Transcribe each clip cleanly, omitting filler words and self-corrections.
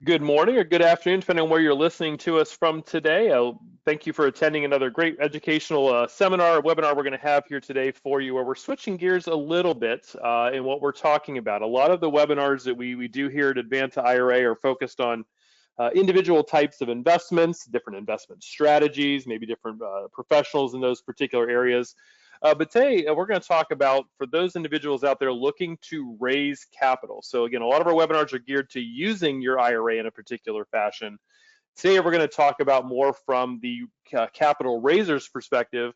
Good morning or good afternoon, depending on where you're listening to us from today. Thank you for attending another great educational seminar or webinar we're going to have here today for you, where we're switching gears a little bit in what we're talking about. A lot of the webinars that we do here at Advanta IRA are focused on individual types of investments, different investment strategies, maybe different professionals in those particular areas. But today we're going to talk about for those individuals out there looking to raise capital. So again, a lot of our webinars are geared to using your IRA in a particular fashion. Today we're going to talk about more from the capital raiser's perspective,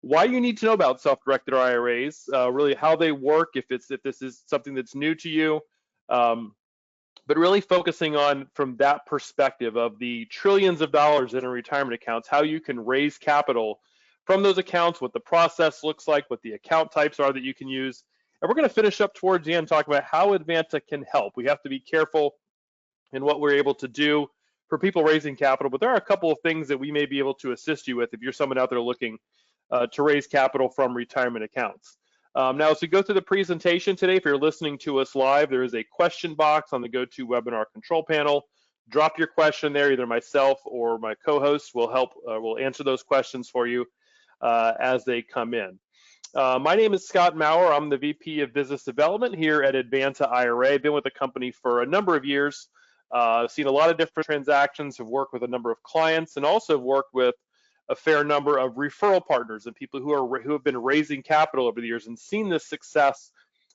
why you need to know about self-directed IRAs, really how they work, if this is something that's new to you, but really focusing on from that perspective of the trillions of dollars in retirement accounts, how you can raise capital from those accounts, what the process looks like, what the account types are that you can use. And we're going to finish up towards the end talking about how Advanta can help. We have to be careful in what we're able to do for people raising capital, but there are a couple of things that we may be able to assist you with if you're someone out there looking to raise capital from retirement accounts. Now, as we go through the presentation today, if you're listening to us live, there is a question box on the GoToWebinar control panel. Drop your question there. Either myself or my co-host will help. Will answer those questions for you as they come in. My name is Scott Maurer. I'm the VP of Business Development here at Advanta IRA. I've been with the company for a number of years. Seen a lot of different transactions, have worked with a number of clients, and also have worked with a fair number of referral partners and people who have been raising capital over the years and seen the success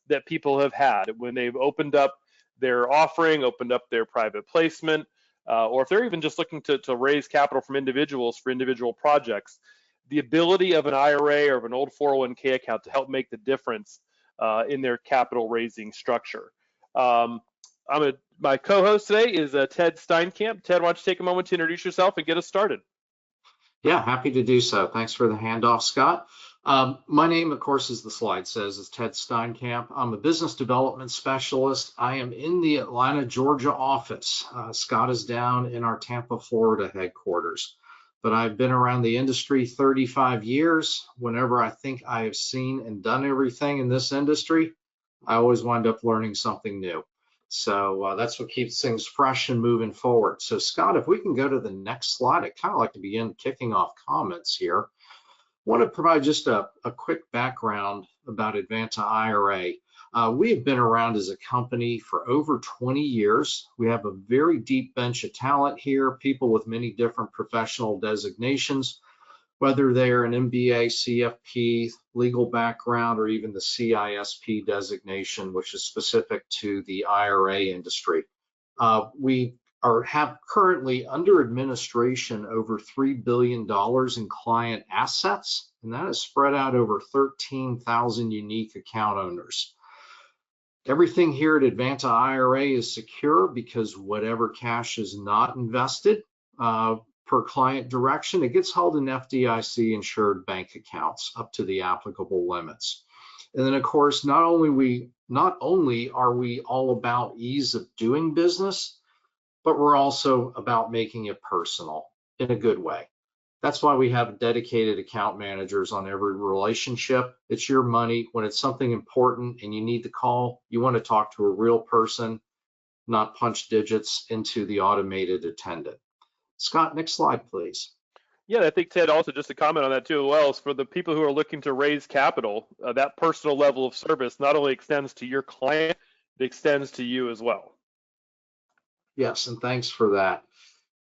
that people have had when they've opened up their offering, opened up their private placement, or if they're even just looking to raise capital from individuals for individual projects. The ability of an IRA or of an old 401k account to help make the difference in their capital raising structure. My co-host today is Ted Steinkamp. Ted, why don't you take a moment to introduce yourself and get us started? Yeah, happy to do so. Thanks for the handoff, Scott. My name, of course, as the slide says, is Ted Steinkamp. I'm a business development specialist. I am in the Atlanta, Georgia office. Scott is down in our Tampa, Florida headquarters. But I've been around the industry 35 years. Whenever I think I have seen and done everything in this industry, I always wind up learning something new. So that's what keeps things fresh and moving forward. So Scott, if we can go to the next slide, I'd kind of like to begin kicking off comments here. I want to provide just a quick background about Advanta IRA. We have been around as a company for over 20 years. We have a very deep bench of talent here, people with many different professional designations, whether they're an MBA, CFP, legal background, or even the CISP designation, which is specific to the IRA industry. We have currently under administration over $3 billion in client assets, and that is spread out over 13,000 unique account owners. Everything here at Advanta IRA is secure because whatever cash is not invested per client direction, it gets held in FDIC insured bank accounts up to the applicable limits. And then of course, not only are we all about ease of doing business, but we're also about making it personal in a good way. That's why we have dedicated account managers on every relationship. It's your money. When it's something important and you need to call, you want to talk to a real person, not punch digits into the automated attendant. Scott, next slide, please. Yeah, I think, Ted, also just to comment on that too as well, is for the people who are looking to raise capital, that personal level of service not only extends to your client, it extends to you as well. Yes, and thanks for that.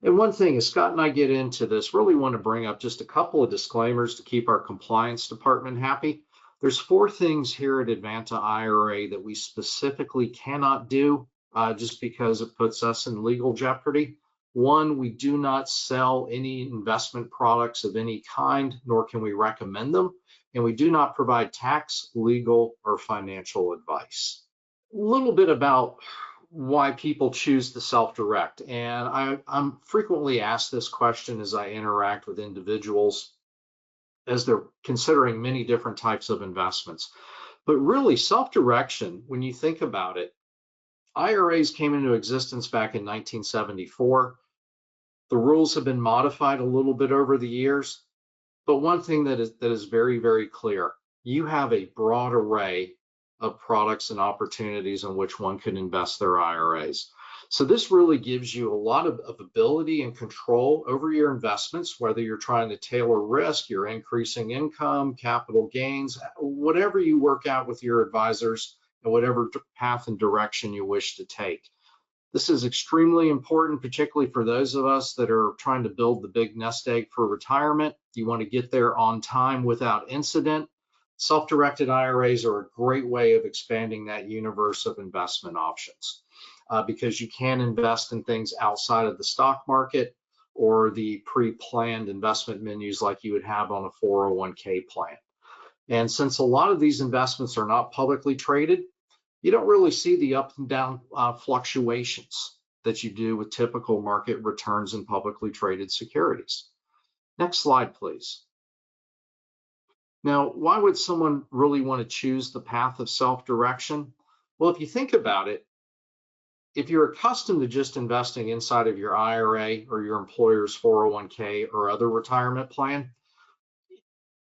And one thing, as Scott and I get into this, really want to bring up just a couple of disclaimers to keep our compliance department happy. There's 4 things here at Advanta IRA that we specifically cannot do just because it puts us in legal jeopardy. 1, we do not sell any investment products of any kind, nor can we recommend them. And we do not provide tax, legal, or financial advice. A little bit about why people choose to self-direct. And I'm frequently asked this question as I interact with individuals as they're considering many different types of investments. But really, self-direction, when you think about it, IRAs came into existence back in 1974. The rules have been modified a little bit over the years. But one thing that is very, very clear, you have a broad array of products and opportunities in which one can invest their IRAs. So this really gives you a lot of ability and control over your investments, whether you're trying to tailor risk, you're increasing income, capital gains, whatever you work out with your advisors and whatever path and direction you wish to take. This is extremely important, particularly for those of us that are trying to build the big nest egg for retirement. You want to get there on time without incident. Self-directed IRAs are a great way of expanding that universe of investment options because you can invest in things outside of the stock market or the pre-planned investment menus like you would have on a 401k plan. And since a lot of these investments are not publicly traded, you don't really see the up and down fluctuations that you do with typical market returns in publicly traded securities. Next slide, please. Now, why would someone really want to choose the path of self-direction? Well, if you think about it, if you're accustomed to just investing inside of your IRA or your employer's 401k or other retirement plan,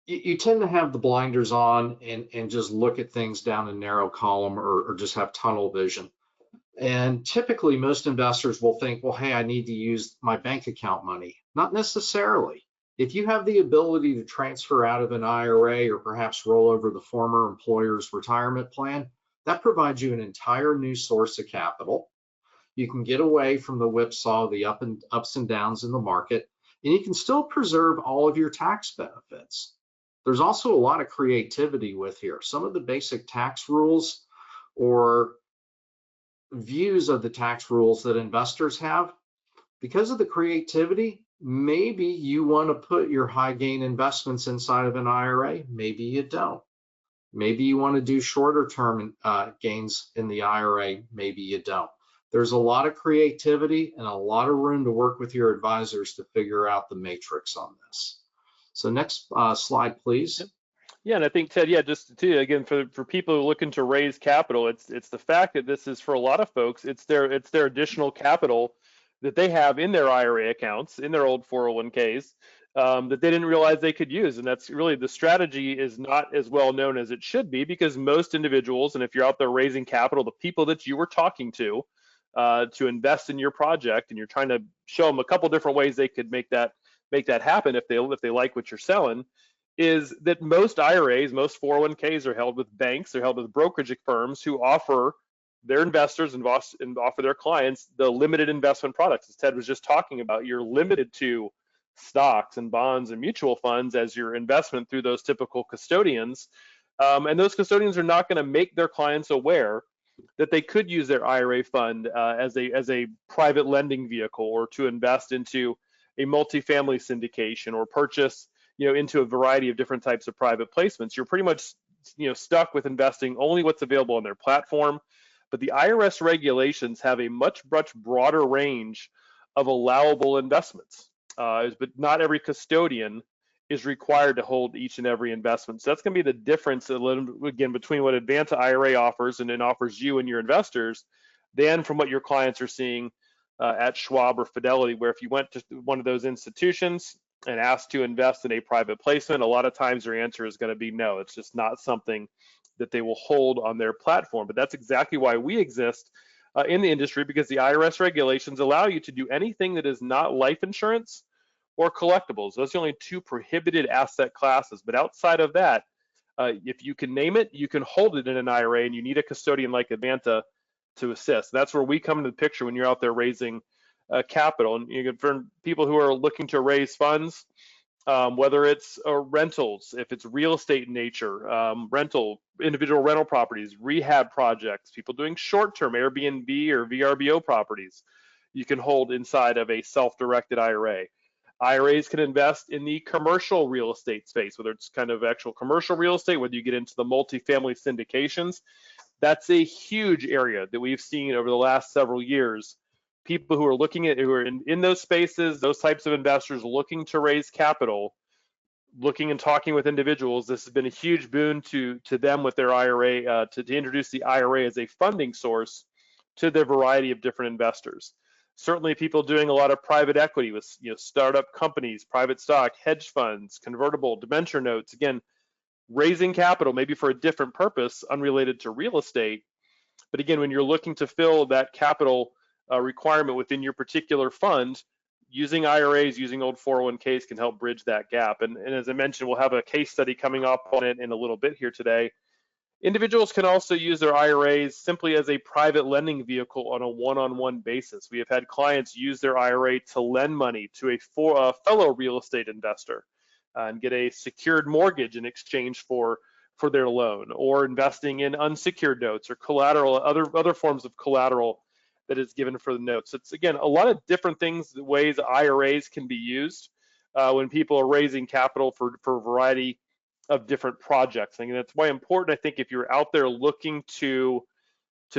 you tend to have the blinders on and just look at things down a narrow column or just have tunnel vision. And typically most investors will think, well, hey, I need to use my bank account money. Not necessarily. If you have the ability to transfer out of an IRA or perhaps roll over the former employer's retirement plan, that provides you an entire new source of capital. You can get away from the whipsaw, the ups and downs in the market, and you can still preserve all of your tax benefits. There's also a lot of creativity with here. Some of the basic tax rules or views of the tax rules that investors have, because of the creativity, maybe you want to put your high gain investments inside of an IRA, maybe you don't. Maybe you want to do shorter term gains in the IRA, maybe you don't. There's a lot of creativity and a lot of room to work with your advisors to figure out the matrix on this. So next slide, please. Yeah, and I think, Ted, yeah, just to again for people who are looking to raise capital, it's the fact that this is for a lot of folks, it's their additional capital that they have in their IRA accounts, in their old 401ks, that they didn't realize they could use. And that's really, the strategy is not as well known as it should be, because most individuals, and if you're out there raising capital, the people that you were talking to invest in your project, and you're trying to show them a couple different ways they could make that happen if they like what you're selling, is that most IRAs, most 401ks are held with banks, they're held with brokerage firms who offer their investors and offer their clients the limited investment products. As Ted was just talking about, you're limited to stocks and bonds and mutual funds as your investment through those typical custodians. And those custodians are not going to make their clients aware that they could use their IRA fund as a private lending vehicle, or to invest into a multifamily syndication, or purchase into a variety of different types of private placements. You're pretty much stuck with investing only what's available on their platform. But the IRS regulations have a much broader range of allowable investments, but not every custodian is required to hold each and every investment. So that's going to be the difference, again, between what Advanta IRA offers and then offers you and your investors, than from what your clients are seeing at Schwab or Fidelity, where if you went to one of those institutions and asked to invest in a private placement, a lot of times their answer is going to be no. It's just not something that they will hold on their platform. But that's exactly why we exist in the industry, because the IRS regulations allow you to do anything that is not life insurance or collectibles. Those are the only two prohibited asset classes. But outside of that, if you can name it, you can hold it in an IRA, and you need a custodian like Advanta to assist. That's where we come into the picture when you're out there raising capital. And for people who are looking to raise funds, whether it's rentals, if it's real estate in nature, individual rental properties, rehab projects, people doing short-term Airbnb or VRBO properties, you can hold inside of a self-directed IRA. IRAs can invest in the commercial real estate space, whether it's kind of actual commercial real estate, whether you get into the multifamily syndications. That's a huge area that we've seen over the last several years. People who are in those spaces, those types of investors looking to raise capital, looking and talking with individuals, this has been a huge boon to them with their IRA, to introduce the IRA as a funding source to their variety of different investors. Certainly people doing a lot of private equity with startup companies, private stock, hedge funds, convertible debenture notes, again, raising capital maybe for a different purpose unrelated to real estate. But again, when you're looking to fill that capital requirement within your particular fund, using IRAs, using old 401ks can help bridge that gap. And as I mentioned, we'll have a case study coming up on it in a little bit here today. Individuals can also use their IRAs simply as a private lending vehicle on a one-on-one basis. We have had clients use their IRA to lend money to a fellow real estate investor and get a secured mortgage in exchange for their loan, or investing in unsecured notes or collateral, other forms of collateral that is given for the notes. It's, again, a lot of different things, the ways IRAs can be used when people are raising capital for a variety of different projects. And that's why important, I think, if you're out there looking to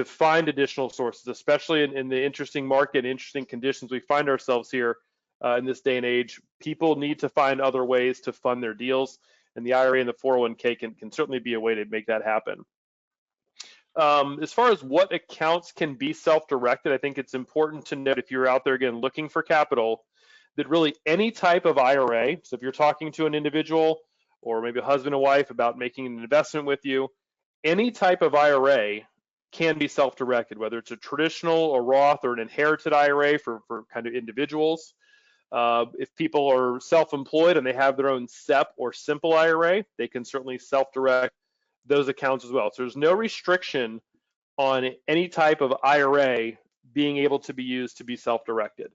find additional sources, especially in the interesting market, interesting conditions we find ourselves here in this day and age, people need to find other ways to fund their deals, and the IRA and the 401k can certainly be a way to make that happen. As far as what accounts can be self-directed, I think it's important to note, if you're out there, again, looking for capital, that really any type of IRA, so if you're talking to an individual or maybe a husband and wife about making an investment with you, any type of IRA can be self-directed, whether it's a traditional, a Roth, or an inherited IRA for kind of individuals. If people are self-employed and they have their own SEP or simple IRA, they can certainly self-direct those accounts as well. So there's no restriction on any type of IRA being able to be used to be self-directed.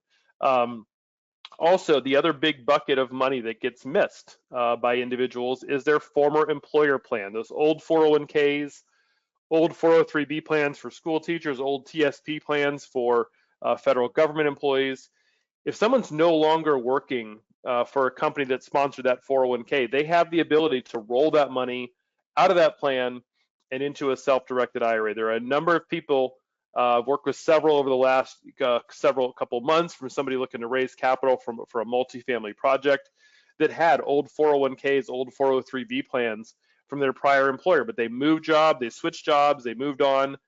Also, the other big bucket of money that gets missed by individuals is their former employer plan. Those old 401ks, old 403b plans for school teachers, old TSP plans for federal government employees. If someone's no longer working for a company that sponsored that 401k, they have the ability to roll that money out of that plan and into a self-directed IRA. There are a number of people, I've worked with several over the last couple months, from somebody looking to raise capital for a multifamily project that had old 401ks, old 403b plans from their prior employer, but they moved job, they switched jobs, they moved on,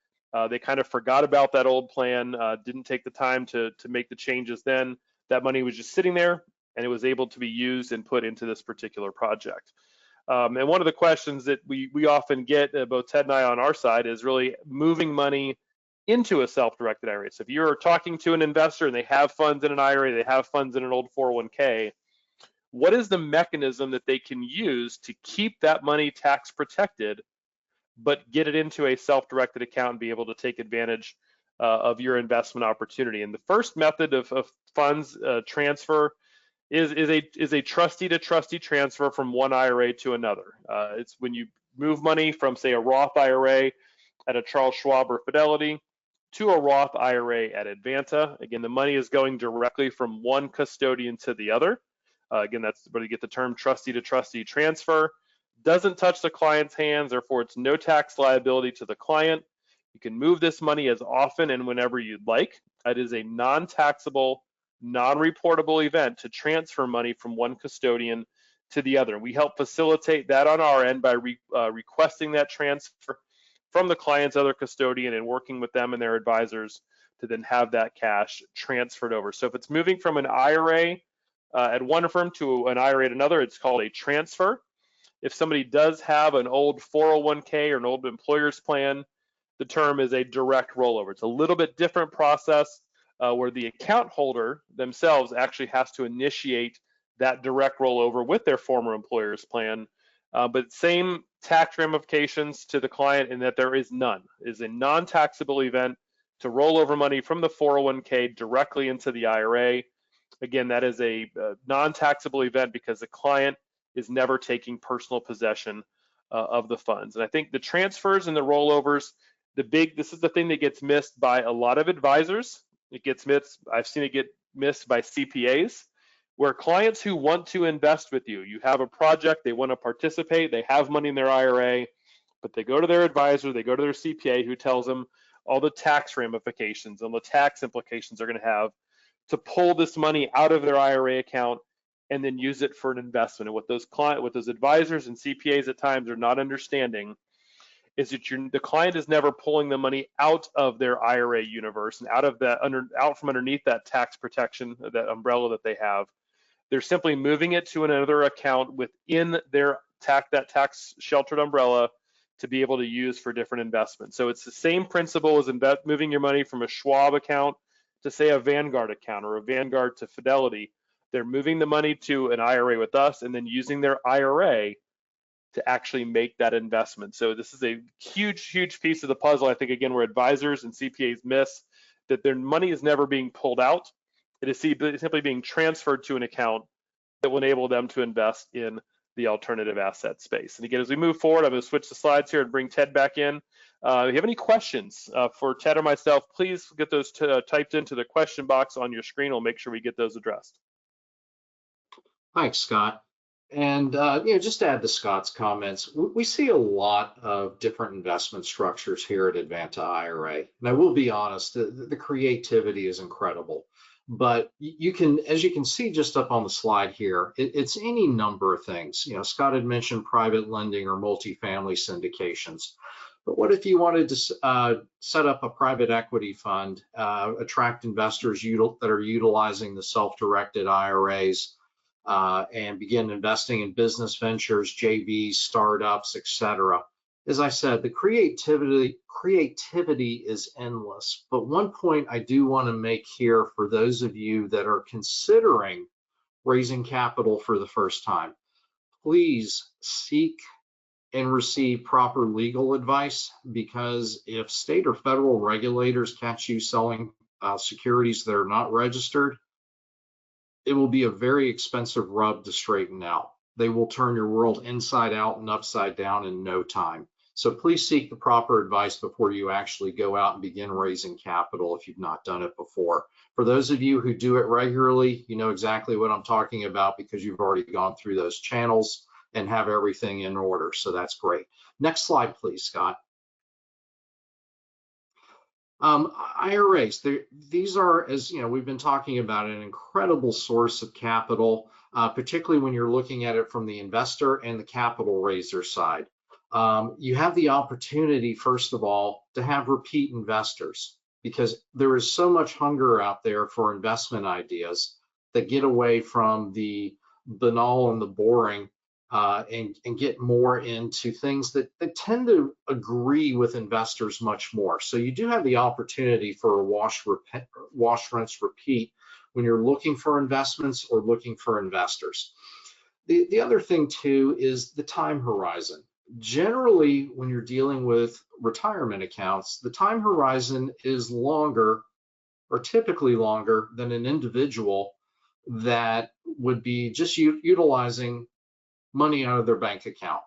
they kind of forgot about that old plan, didn't take the time to make the changes then. That money was just sitting there, and it was able to be used and put into this particular project. And one of the questions that we often get, both Ted and I on our side, is really moving money into a self-directed IRA. So if you're talking to an investor and they have funds in an IRA, they have funds in an old 401k, what is the mechanism that they can use to keep that money tax protected, but get it into a self-directed account and be able to take advantage of your investment opportunity? And the first method of funds transfer is a trustee to trustee transfer from one IRA to another. It's when you move money from, say, a Roth IRA at a Charles Schwab or Fidelity to a Roth IRA at Advanta. Again, the money is going directly from one custodian to the other. Again, that's where you get the term trustee to trustee transfer. Doesn't touch the client's hands, therefore it's no tax liability to the client. You can move this money as often and whenever you'd like. It is a non-taxable, non-reportable event to transfer money from one custodian to the other. We help facilitate that on our end by requesting that transfer from the client's other custodian and working with them and their advisors to then have that cash transferred over. So if it's moving from an IRA at one firm to an IRA at another, it's called a transfer. If somebody does have an old 401k or an old employer's plan, the term is a direct rollover. It's a little bit different process where the account holder themselves actually has to initiate that direct rollover with their former employer's plan, but same tax ramifications to the client in that there is none. It is a non-taxable event to roll over money from the 401k directly into the IRA. Again, that is a non-taxable event because the client is never taking personal possession of the funds. And I think the transfers and the rollovers, this is the thing that gets missed by a lot of advisors. It gets missed, I've seen it get missed by CPAs, where clients who want to invest with you have a project, they want to participate, they have money in their IRA, but they go to their advisor, they go to their CPA who tells them all the tax ramifications and the tax implications they're going to have to pull this money out of their IRA account and then use it for an investment. And what those advisors and CPAs at times are not understanding is that the client is never pulling the money out of their IRA universe and out from underneath that tax protection, that umbrella that they have. They're simply moving it to another account within their tax sheltered umbrella to be able to use for different investments. So it's the same principle as moving your money from a Schwab account to say a Vanguard account or a Vanguard to Fidelity, they're moving the money to an IRA with us and then using their IRA to actually make that investment. So this is a huge, huge piece of the puzzle. I think, again, where advisors and CPAs miss that their money is never being pulled out. It is simply being transferred to an account that will enable them to invest in the alternative asset space. And again, as we move forward, I'm going to switch the slides here and bring Ted back in. If you have any questions for Ted or myself, please get those typed into the question box on your screen. We'll make sure we get those addressed. Thanks, Scott. And just to add to Scott's comments, we see a lot of different investment structures here at Advanta IRA. And I will be honest, the creativity is incredible. But you can, as you can see just up on the slide here, it's any number of things. Scott had mentioned private lending or multifamily syndications. But what if you wanted to set up a private equity fund, attract investors that are utilizing the self-directed IRAs, and begin investing in business ventures, JVs, startups, etc. As I said, the creativity is endless. But one point I do want to make here for those of you that are considering raising capital for the first time, please seek and receive proper legal advice, because if state or federal regulators catch you selling securities that are not registered, it will be a very expensive rub to straighten out. They will turn your world inside out and upside down in no time. So please seek the proper advice before you actually go out and begin raising capital if you've not done it before. For those of you who do it regularly, you know exactly what I'm talking about because you've already gone through those channels and have everything in order. So that's great. Next slide, please, Scott. IRAs, these are, as we've been talking about, an incredible source of capital, particularly when you're looking at it from the investor and the capital raiser side. You have the opportunity, first of all, to have repeat investors, because there is so much hunger out there for investment ideas that get away from the banal and the boring and get more into things that tend to agree with investors much more. So you do have the opportunity for a wash, rinse, repeat when you're looking for investments or looking for investors. The other thing too is the time horizon. Generally, when you're dealing with retirement accounts, the time horizon is longer, or typically longer, than an individual that would be just utilizing money out of their bank account.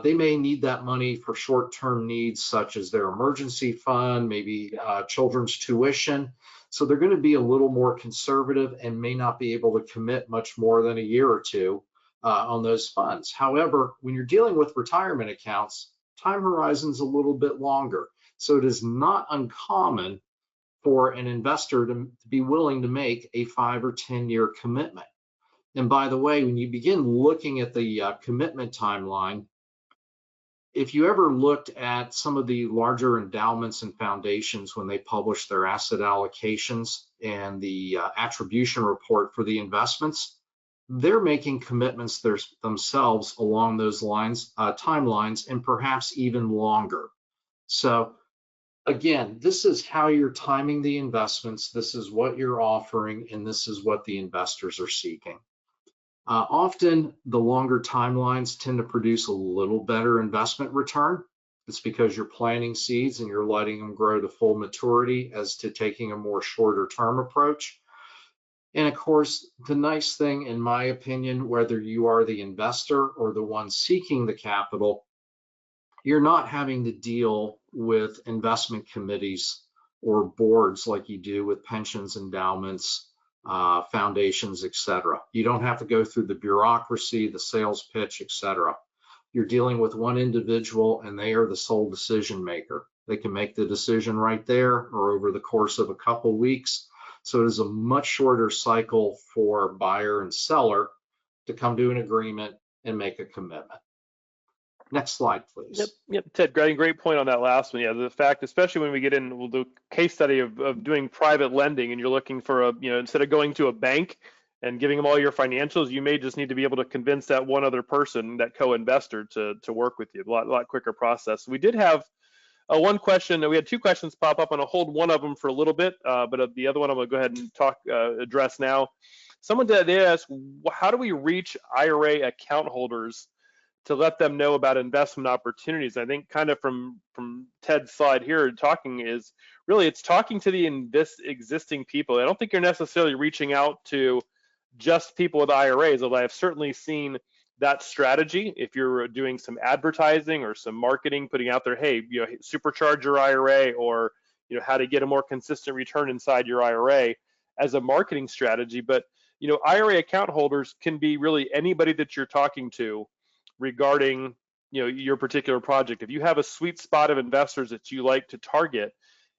They may need that money for short-term needs such as their emergency fund, maybe children's tuition. So they're going to be a little more conservative and may not be able to commit much more than a year or two on those funds. However, when you're dealing with retirement accounts, time horizon's a little bit longer. So it is not uncommon for an investor to be willing to make a 5 or 10 year commitment. And by the way, when you begin looking at the commitment timeline, if you ever looked at some of the larger endowments and foundations when they publish their asset allocations and the attribution report for the investments, they're making commitments themselves along those timelines, and perhaps even longer. So again, this is how you're timing the investments, this is what you're offering, and this is what the investors are seeking. Often the longer timelines tend to produce a little better investment return. It's because you're planting seeds and you're letting them grow to full maturity as to taking a more shorter term approach. And of course, the nice thing, in my opinion, whether you are the investor or the one seeking the capital, you're not having to deal with investment committees or boards like you do with pensions, endowments, foundations, etc. You don't have to go through the bureaucracy, the sales pitch, etc. You're dealing with one individual and they are the sole decision maker. They can make the decision right there or over the course of a couple weeks. So it is a much shorter cycle for buyer and seller to come to an agreement and make a commitment. Next slide, please. Yep, Ted, great point on that last one. Yeah, the fact, especially when we get in, we'll do case study of doing private lending, and you're looking for instead of going to a bank and giving them all your financials, you may just need to be able to convince that one other person, that co-investor, to work with you. A lot quicker process. We did have One question, we had two questions pop up, and I'll hold one of them for a little bit, but the other one I'm gonna go ahead and address now. Someone did ask, how do we reach IRA account holders to let them know about investment opportunities? I think kind of from Ted's slide here talking is really it's talking to the existing people. I don't think you're necessarily reaching out to just people with IRAs, although I've certainly seen that strategy. If you're doing some advertising or some marketing, putting out there, hey, supercharge your IRA, or how to get a more consistent return inside your IRA as a marketing strategy. But IRA account holders can be really anybody that you're talking to regarding your particular project. If you have a sweet spot of investors that you like to target,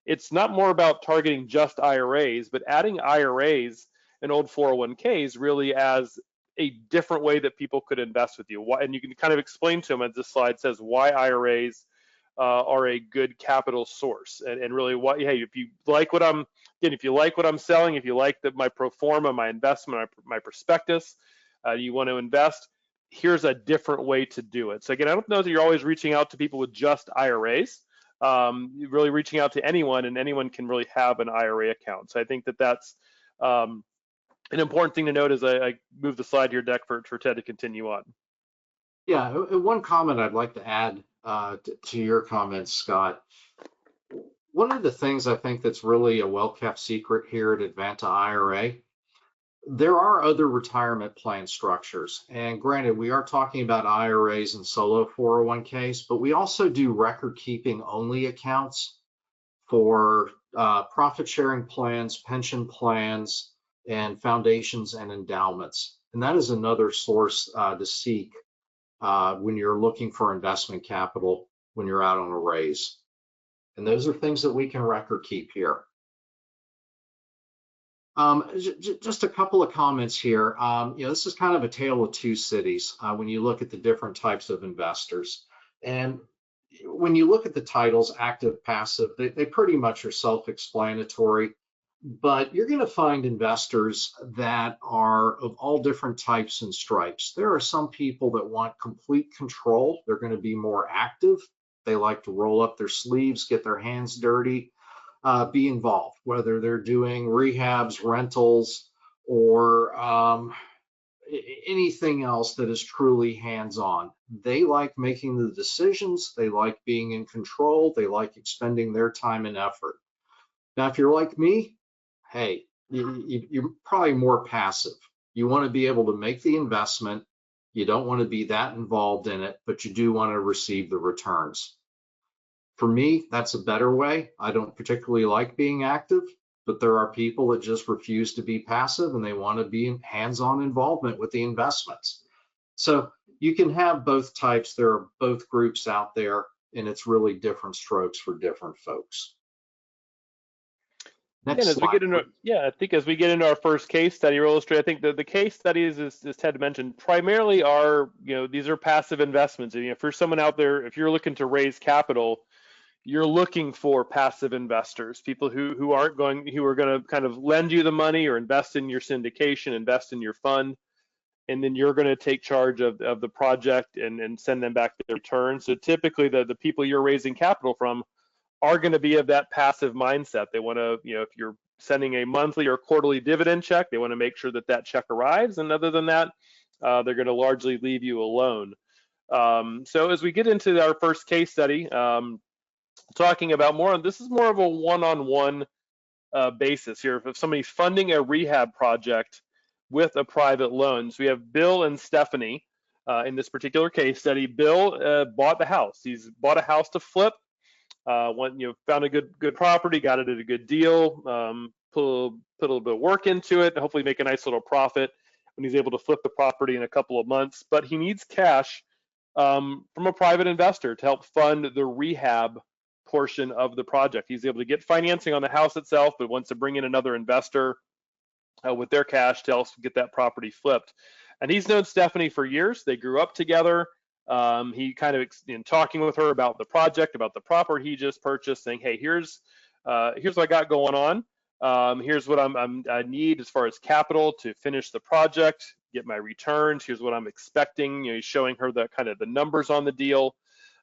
it's not more about targeting just IRAs, but adding IRAs and old 401ks really as a different way that people could invest with you. And you can kind of explain to them, as this slide says, why IRAs are a good capital source, and really what, hey, if you like what I'm selling, if you like my pro forma, my investment, my prospectus, you want to invest, here's a different way to do it. So again, I don't know that you're always reaching out to people with just IRAs. You're really reaching out to anyone, and anyone can really have an IRA account. So I think that's an important thing to note as I move the slide here, Deck, for Ted to continue on. Yeah, one comment I'd like to add to your comments, Scott. One of the things I think that's really a well-kept secret here at Advanta IRA, there are other retirement plan structures. And granted, we are talking about IRAs and solo 401ks, but we also do record-keeping only accounts for profit-sharing plans, pension plans, and foundations and endowments. And that is another source to seek when you're looking for investment capital when you're out on a raise. And those are things that we can record keep here. Just a couple of comments here. This is kind of a tale of two cities when you look at the different types of investors. And when you look at the titles, active, passive, they pretty much are self-explanatory. But you're going to find investors that are of all different types and stripes. There are some people that want complete control. They're going to be more active. They like to roll up their sleeves, get their hands dirty, be involved, whether they're doing rehabs, rentals, or anything else that is truly hands-on. They like making the decisions. They like being in control. They like expending their time and effort. Now, if you're like me, hey, you're probably more passive. You want to be able to make the investment. You don't want to be that involved in it, but you do want to receive the returns. For me, that's a better way. I don't particularly like being active, but there are people that just refuse to be passive and they want to be in hands-on involvement with the investments. So you can have both types. There are both groups out there, and it's really different strokes for different folks. Next slide. I think as we get into our first case study, we'll illustrate. I think the case studies, as Ted mentioned, primarily are, these are passive investments. And if you're someone out there, if you're looking to raise capital, you're looking for passive investors, people who are going to kind of lend you the money or invest in your syndication, invest in your fund, and then you're going to take charge of the project and send them back their return. So typically the people you're raising capital from are going to be of that passive mindset. They want to, if you're sending a monthly or quarterly dividend check, they want to make sure that that check arrives. And other than that, they're going to largely leave you alone. So as we get into our first case study, talking about this is more of a one-on-one basis here. If somebody's funding a rehab project with a private loan, so we have Bill and Stephanie in this particular case study. Bill bought the house. He's bought a house to flip. Found a good property, got it at a good deal, put a little bit of work into it, and hopefully make a nice little profit when he's able to flip the property in a couple of months. But he needs cash from a private investor to help fund the rehab portion of the project. He's able to get financing on the house itself, but wants to bring in another investor with their cash to help get that property flipped. And he's known Stephanie for years. They grew up together. He kind of talking with her about the project, about the property he just purchased, saying, hey, here's what I got going on. Here's what I need as far as capital to finish the project, get my returns. Here's what I'm expecting. He's showing her the kind of the numbers on the deal.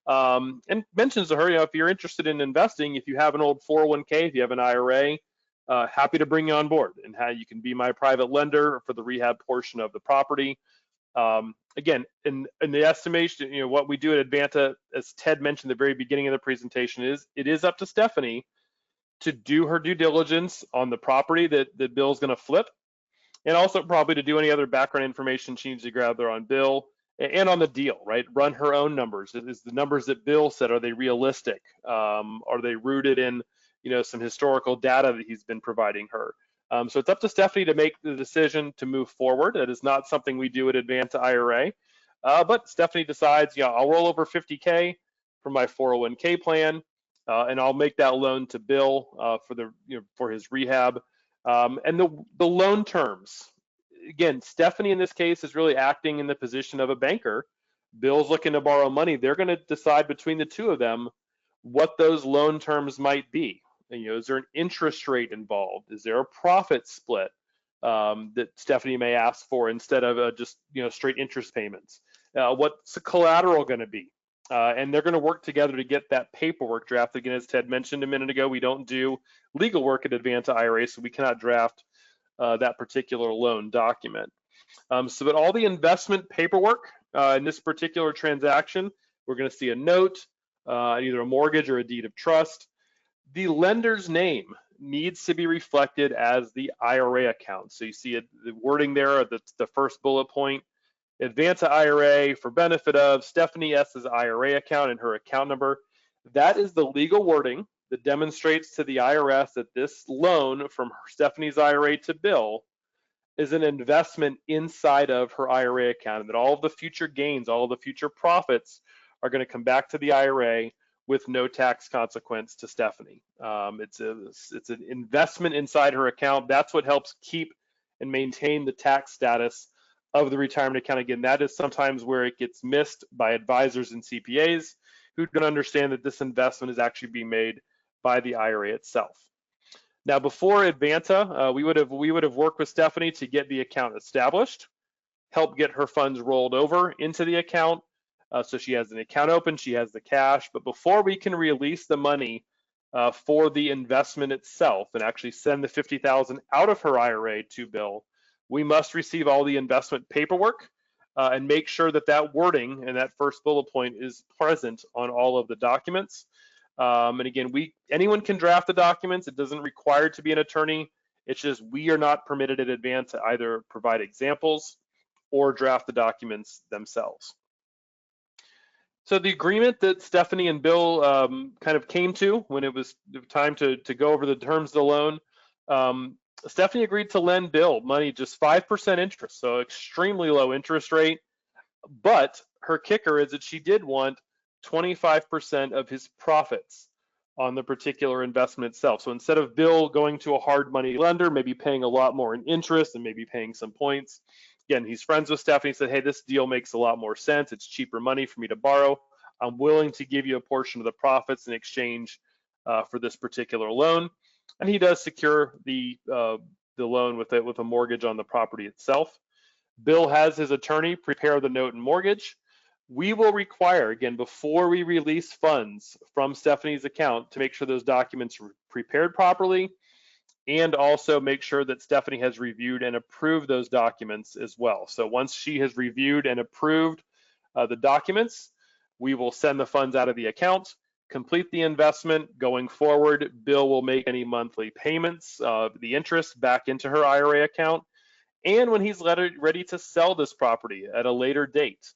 and mentions to her, if you're interested in investing, if you have an old 401k, if you have an IRA, happy to bring you on board, and how you can be my private lender for the rehab portion of the property. Again, in the estimation, what we do at Advanta, as Ted mentioned at the very beginning of the presentation, is it is up to Stephanie to do her due diligence on the property that Bill's going to flip, and also probably to do any other background information she needs to gather on Bill and on the deal, right? Run her own numbers. Is the numbers that Bill said, are they realistic? Are they rooted in, some historical data that he's been providing her? So it's up to Stephanie to make the decision to move forward. That is not something we do at Advanta IRA, but Stephanie decides, I'll roll over 50K from my 401k plan, and I'll make that loan to Bill for his rehab. And the loan terms, again, Stephanie in this case is really acting in the position of a banker. Bill's looking to borrow money. They're going to decide between the two of them what those loan terms might be. And, is there an interest rate involved? Is there a profit split that Stephanie may ask for instead of just straight interest payments? What's the collateral going to be? And they're going to work together to get that paperwork drafted. Again, as Ted mentioned a minute ago, we don't do legal work at Advanta IRA, so we cannot draft that particular loan document. But all the investment paperwork in this particular transaction, we're going to see a note, either a mortgage or a deed of trust. The lender's name needs to be reflected as the IRA account. So you see the wording there, the first bullet point. Advanta IRA for benefit of Stephanie S's IRA account and her account number. That is the legal wording that demonstrates to the IRS that this loan from Stephanie's IRA to Bill is an investment inside of her IRA account, and that all of the future gains, all of the future profits are going to come back to the IRA with no tax consequence to Stephanie. It's an investment inside her account. That's what helps keep and maintain the tax status of the retirement account. Again, that is sometimes where it gets missed by advisors and CPAs who don't understand that this investment is actually being made by the IRA itself. Now, before Advanta, we would have worked with Stephanie to get the account established, help get her funds rolled over into the account. So she has an account open, she has the cash, but before we can release the money for the investment itself and actually send the $50,000 out of her IRA to Bill, we must receive all the investment paperwork and make sure that that wording and that first bullet point is present on all of the documents. And again, anyone can draft the documents. It doesn't require to be an attorney. It's just we are not permitted in advance to either provide examples or draft the documents themselves. So the agreement that Stephanie and Bill kind of came to when it was time to go over the terms of the loan, Stephanie agreed to lend Bill money, just 5% interest, so extremely low interest rate. But her kicker is that she did want 25% of his profits on the particular investment itself. So instead of Bill going to a hard money lender, maybe paying a lot more in interest and maybe paying some points, again, he's friends with Stephanie. He said, hey, this deal makes a lot more sense. It's cheaper money for me to borrow. I'm willing to give you a portion of the profits in exchange for this particular loan. And he does secure the loan with a mortgage on the property itself. Bill has his attorney prepare the note and mortgage. We will require, again, before we release funds from Stephanie's account, to make sure those documents are prepared properly, and also make sure that Stephanie has reviewed and approved those documents as well. So once she has reviewed and approved the documents, we will send the funds out of the account, complete the investment. Going forward, Bill will make any monthly payments of the interest back into her IRA account. And when he's ready to sell this property at a later date,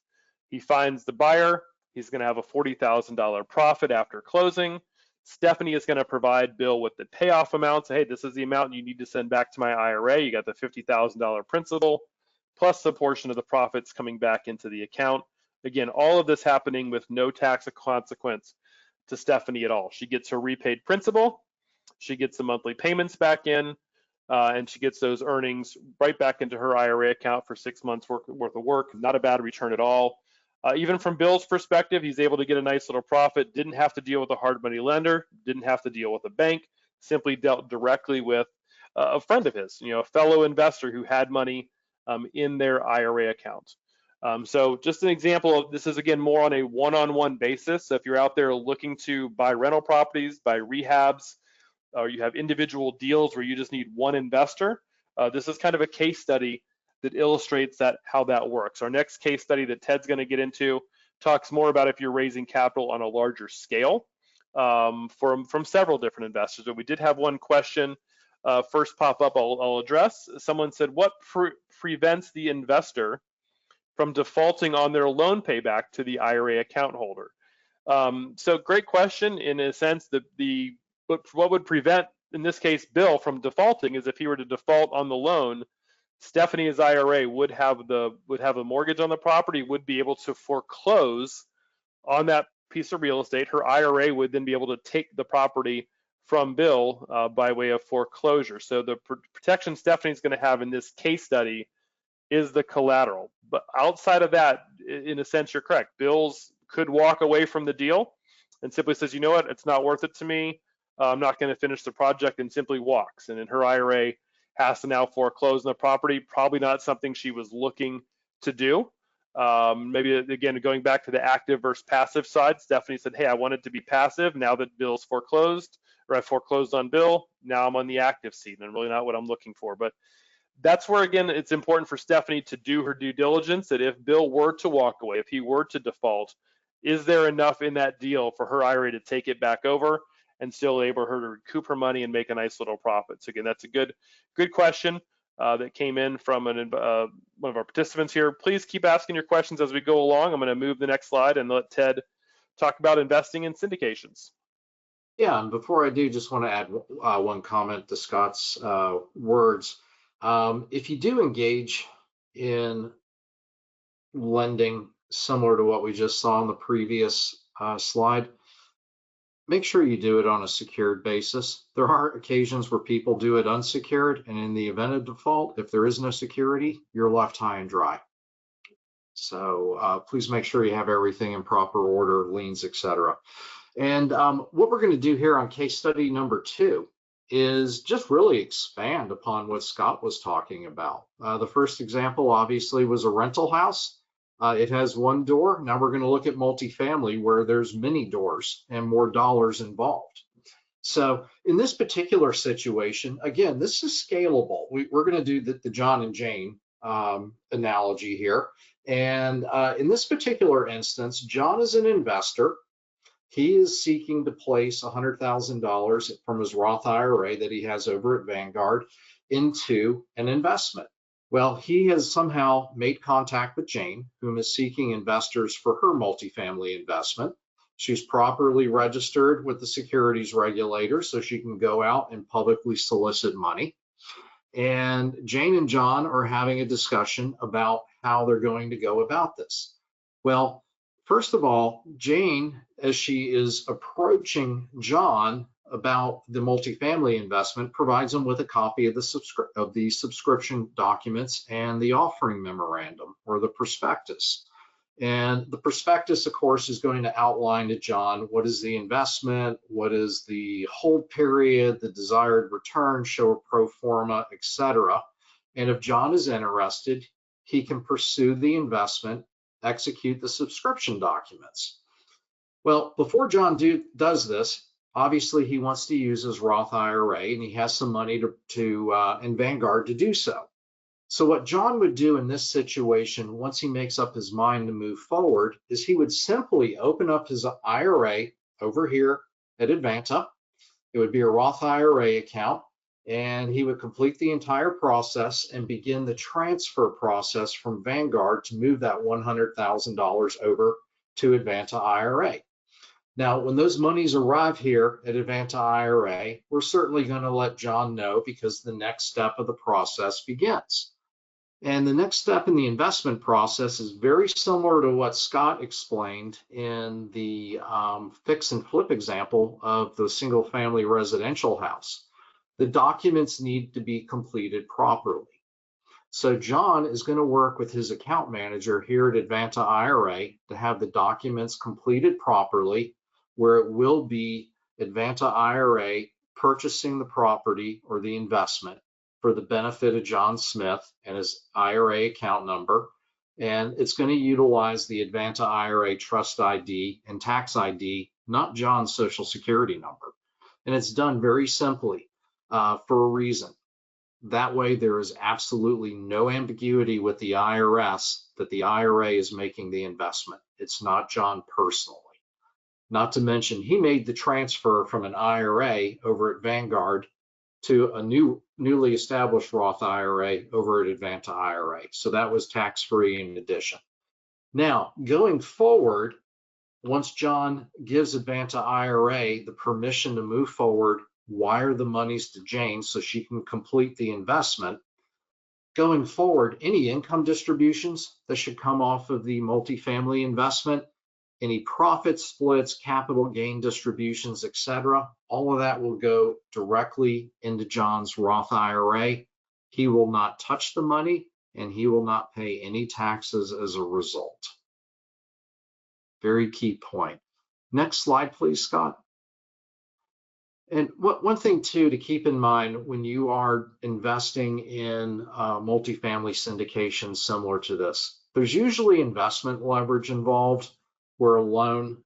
he finds the buyer, he's going to have a $40,000 profit after closing. Stephanie is going to provide Bill with the payoff amount. Say, hey, this is the amount you need to send back to my IRA. You got the $50,000 principal, plus a portion of the profits coming back into the account. Again, all of this happening with no tax consequence to Stephanie at all. She gets her repaid principal, she gets the monthly payments back in, and she gets those earnings right back into her IRA account for 6 months worth of work. Not a bad return at all. Even from Bill's perspective, he's able to get a nice little profit, didn't have to deal with a hard money lender, didn't have to deal with a bank, simply dealt directly with a friend of his, a fellow investor who had money in their IRA account. So just an example of this is, again, more on a one-on-one basis. So if you're out there looking to buy rental properties, buy rehabs, or you have individual deals where you just need one investor, this is kind of a case study that illustrates how that works. Our next case study that Ted's going to get into talks more about if you're raising capital on a larger scale from several different investors. But we did have one question first pop up I'll address. Someone said, what prevents the investor from defaulting on their loan payback to the IRA account holder? So great question. In a sense, what would prevent, in this case, Bill from defaulting is if he were to default on the loan, Stephanie's IRA would have a mortgage on the property, would be able to foreclose on that piece of real estate. Her IRA would then be able to take the property from Bill by way of foreclosure. So the protection Stephanie's going to have in this case study is the collateral. But outside of that, in a sense, you're correct. Bill's could walk away from the deal and simply says, you know what, it's not worth it to me. I'm not going to finish the project, and simply walks. And then her IRA has to now foreclose on the property. Probably not something she was looking to do. Maybe, again, going back to the active versus passive side, Stephanie said, hey, I wanted to be passive. Now that Bill's foreclosed, or I foreclosed on Bill, now I'm on the active seat, and really not what I'm looking for. But that's where, again, it's important for Stephanie to do her due diligence, that if Bill were to walk away, if he were to default, is there enough in that deal for her IRA to take it back over and still able her to recoup her money and make a nice little profit? So again, that's a good question that came in from one of our participants here. Please keep asking your questions as we go along. I'm going to move the next slide and let Ted talk about investing in syndications. Yeah, and before I do, just want to add one comment to Scott's words. If you do engage in lending similar to what we just saw on the previous slide, make sure you do it on a secured basis. There are occasions where people do it unsecured, and in the event of default, if there is no security, you're left high and dry. So please make sure you have everything in proper order, liens, etc. And what we're going to do here on case study number 2 is just really expand upon what Scott was talking about. The first example obviously was a rental house. It has one door. Now we're going to look at multifamily where there's many doors and more dollars involved. So in this particular situation, again, this is scalable. We're going to do the John and Jane analogy here. And in this particular instance, John is an investor. He is seeking to place $100,000 from his Roth IRA that he has over at Vanguard into an investment. Well, he has somehow made contact with Jane, whom is seeking investors for her multifamily investment. She's properly registered with the securities regulator so she can go out and publicly solicit money. And Jane and John are having a discussion about how they're going to go about this. Well, first of all, Jane, as she is approaching John about the multifamily investment, provides him with a copy of the subscription documents and the offering memorandum, or the prospectus. And the prospectus, of course, is going to outline to John what is the investment, what is the hold period, the desired return, show a pro forma, etc. And if John is interested, he can pursue the investment, execute the subscription documents. Well, before John does this, obviously he wants to use his Roth IRA, and he has some money in Vanguard to do so. So what John would do in this situation, once he makes up his mind to move forward, is he would simply open up his IRA over here at Advanta. It would be a Roth IRA account, and he would complete the entire process and begin the transfer process from Vanguard to move that $100,000 over to Advanta IRA. Now, when those monies arrive here at Advanta IRA, we're certainly going to let John know, because the next step of the process begins. And the next step in the investment process is very similar to what Scott explained in the fix and flip example of the single family residential house. The documents need to be completed properly. So John is going to work with his account manager here at Advanta IRA to have the documents completed properly, where it will be Advanta IRA purchasing the property or the investment for the benefit of John Smith and his IRA account number. And it's going to utilize the Advanta IRA trust ID and tax ID, not John's social security number. And it's done very simply for a reason. That way, there is absolutely no ambiguity with the IRS that the IRA is making the investment. It's not John personally. Not to mention, he made the transfer from an IRA over at Vanguard to a newly established Roth IRA over at Advanta IRA. So that was tax-free in addition. Now, going forward, once John gives Advanta IRA the permission to move forward, wire the monies to Jane so she can complete the investment, going forward, any income distributions that should come off of the multifamily investment, any profit splits, capital gain distributions, etc., all of that will go directly into John's Roth IRA. He will not touch the money, and he will not pay any taxes as a result. Very key point. Next slide, please, Scott. And one thing, too, to keep in mind when you are investing in multifamily syndications similar to this, there's usually investment leverage involved where a loan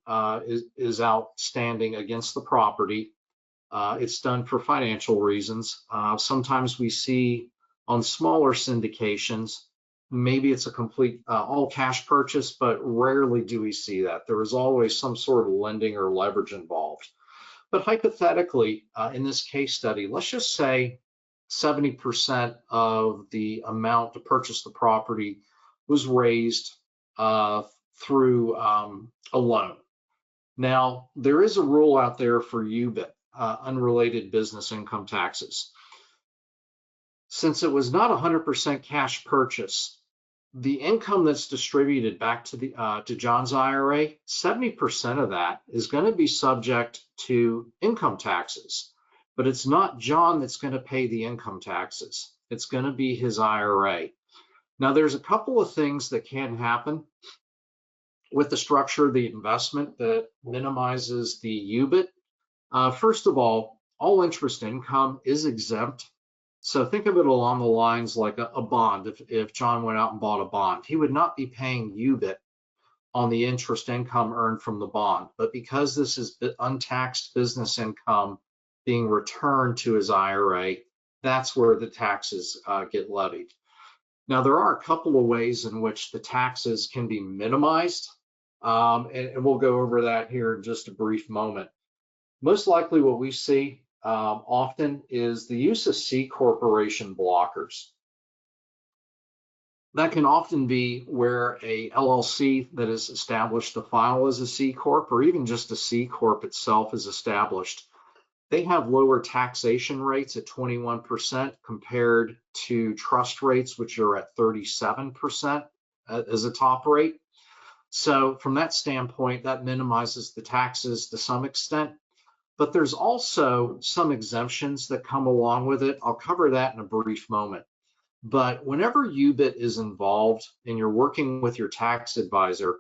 is outstanding against the property. It's done for financial reasons. Sometimes we see on smaller syndications, maybe it's a complete all cash purchase, but rarely do we see that. There is always some sort of lending or leverage involved. But hypothetically, in this case study, let's just say 70% of the amount to purchase the property was raised through a loan. Now, there is a rule out there for UBIT, unrelated business income taxes. Since it was not 100% cash purchase, the income that's distributed back to John's IRA, 70% of that is going to be subject to income taxes, but it's not John that's going to pay the income taxes. It's going to be his IRA. Now, there's a couple of things that can happen with the structure of the investment that minimizes the UBIT. First of all interest income is exempt. So think of it along the lines like a bond. If John went out and bought a bond, he would not be paying UBIT on the interest income earned from the bond. But because this is untaxed business income being returned to his IRA, that's where the taxes get levied. Now, there are a couple of ways in which the taxes can be minimized, and we'll go over that here in just a brief moment. Most likely what we see often is the use of C corporation blockers. That can often be where a LLC that is established to file as a C corp, or even just a C corp itself is established. They have lower taxation rates at 21% compared to trust rates, which are at 37% as a top rate. So from that standpoint, that minimizes the taxes to some extent. But there's also some exemptions that come along with it. I'll cover that in a brief moment. But whenever UBIT is involved and you're working with your tax advisor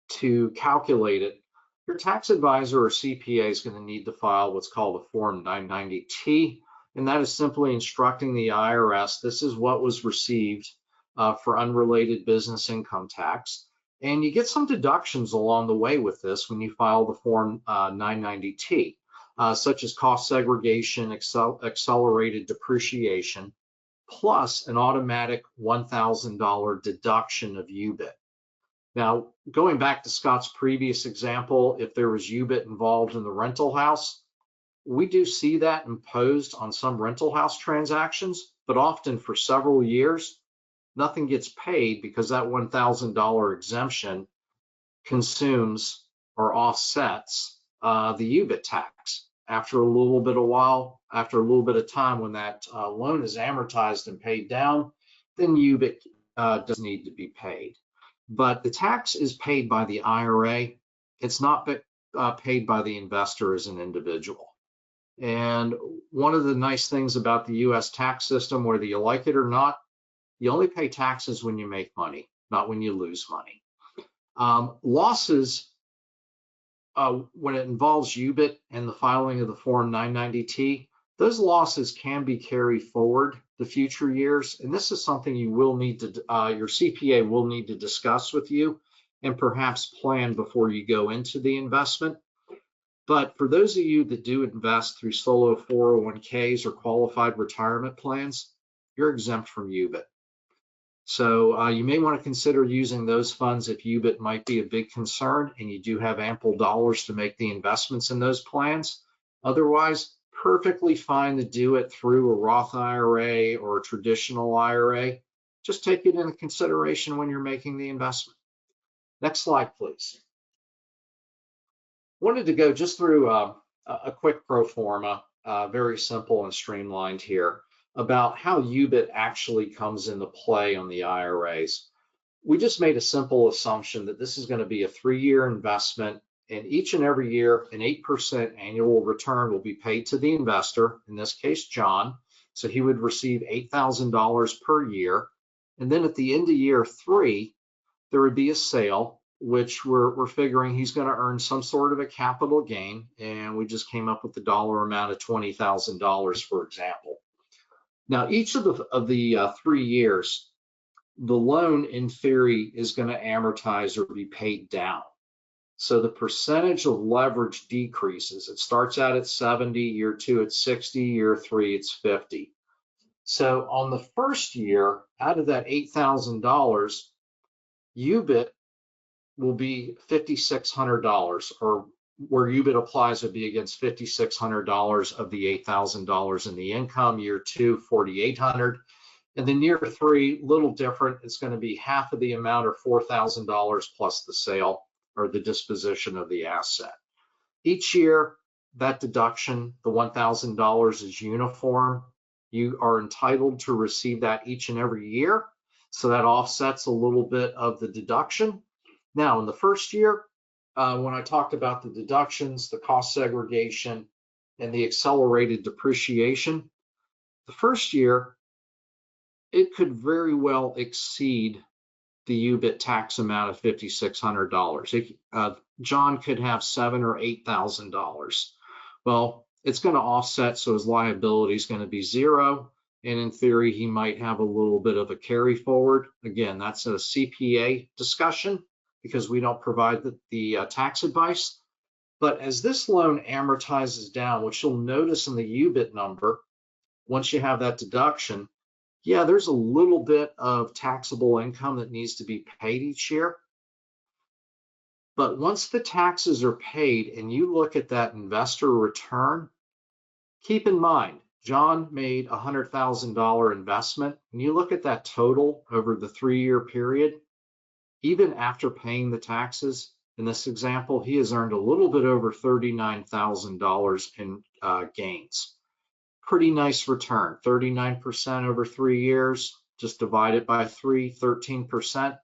to calculate it, your tax advisor or CPA is going to need to file what's called a Form 990T, and that is simply instructing the IRS this is what was received for unrelated business income tax. And you get some deductions along the way with this when you file the Form 990T, such as cost segregation, accelerated depreciation, plus an automatic $1,000 deduction of UBIT. Now, going back to Scott's previous example, if there was UBIT involved in the rental house, we do see that imposed on some rental house transactions, but often for several years, nothing gets paid because that $1,000 exemption consumes or offsets the UBIT tax. After a little bit of time, when that loan is amortized and paid down, then UBIT does need to be paid. But the tax is paid by the IRA. It's not paid by the investor as an individual. And one of the nice things about the US tax system, whether you like it or not, you only pay taxes when you make money, not when you lose money. Losses, when it involves UBIT and the filing of the Form 990T, Those losses can be carried forward to future years, and this is something you will need to, your CPA will need to discuss with you and perhaps plan before you go into the investment. But for those of you that do invest through solo 401ks or qualified retirement plans, you're exempt from UBIT. So you may want to consider using those funds if UBIT might be a big concern and you do have ample dollars to make the investments in those plans. Otherwise, perfectly fine to do it through a Roth IRA or a traditional IRA. Just take it into consideration when you're making the investment. Next slide, please. Wanted to go just through a quick pro forma, very simple and streamlined here, about how UBIT actually comes into play on the IRAs. We just made a simple assumption that this is going to be a 3-year investment, and each and every year an 8% annual return will be paid to the investor, in this case John. So he would receive $8,000 per year, and then at the end of year 3 there would be a sale, which we're figuring he's going to earn some sort of a capital gain, and we just came up with the dollar amount of $20,000, for example. Now, each of the 3 years, the loan in theory is going to amortize or be paid down. So the percentage of leverage decreases. It starts out at 70, year 2 it's 60, year 3 it's 50. So on the first year, out of that $8,000, UBIT will be $5,600, or where UBIT applies would be against $5,600 of the $8,000 in the income. Year 2, $4,800. And then year 3, little different. It's going to be half of the amount, or $4,000 plus the sale or the disposition of the asset. Each year, that deduction, the $1,000, is uniform. You are entitled to receive that each and every year. So that offsets a little bit of the deduction. Now, in the first year, when I talked about the deductions, the cost segregation, and the accelerated depreciation, the first year, it could very well exceed the UBIT tax amount of $5,600. John could have $7,000 or $8,000. Well, it's going to offset, so his liability is going to be zero. And in theory, he might have a little bit of a carry forward. Again, that's a CPA discussion because we don't provide the tax advice. But as this loan amortizes down, which you'll notice in the UBIT number, once you have that deduction, yeah, there's a little bit of taxable income that needs to be paid each year. But once the taxes are paid and you look at that investor return, keep in mind, John made a $100,000 investment, and you look at that total over the 3-year period, even after paying the taxes, in this example, he has earned a little bit over $39,000 in gains. Pretty nice return, 39% over 3 years, just divide it by 3, 13%.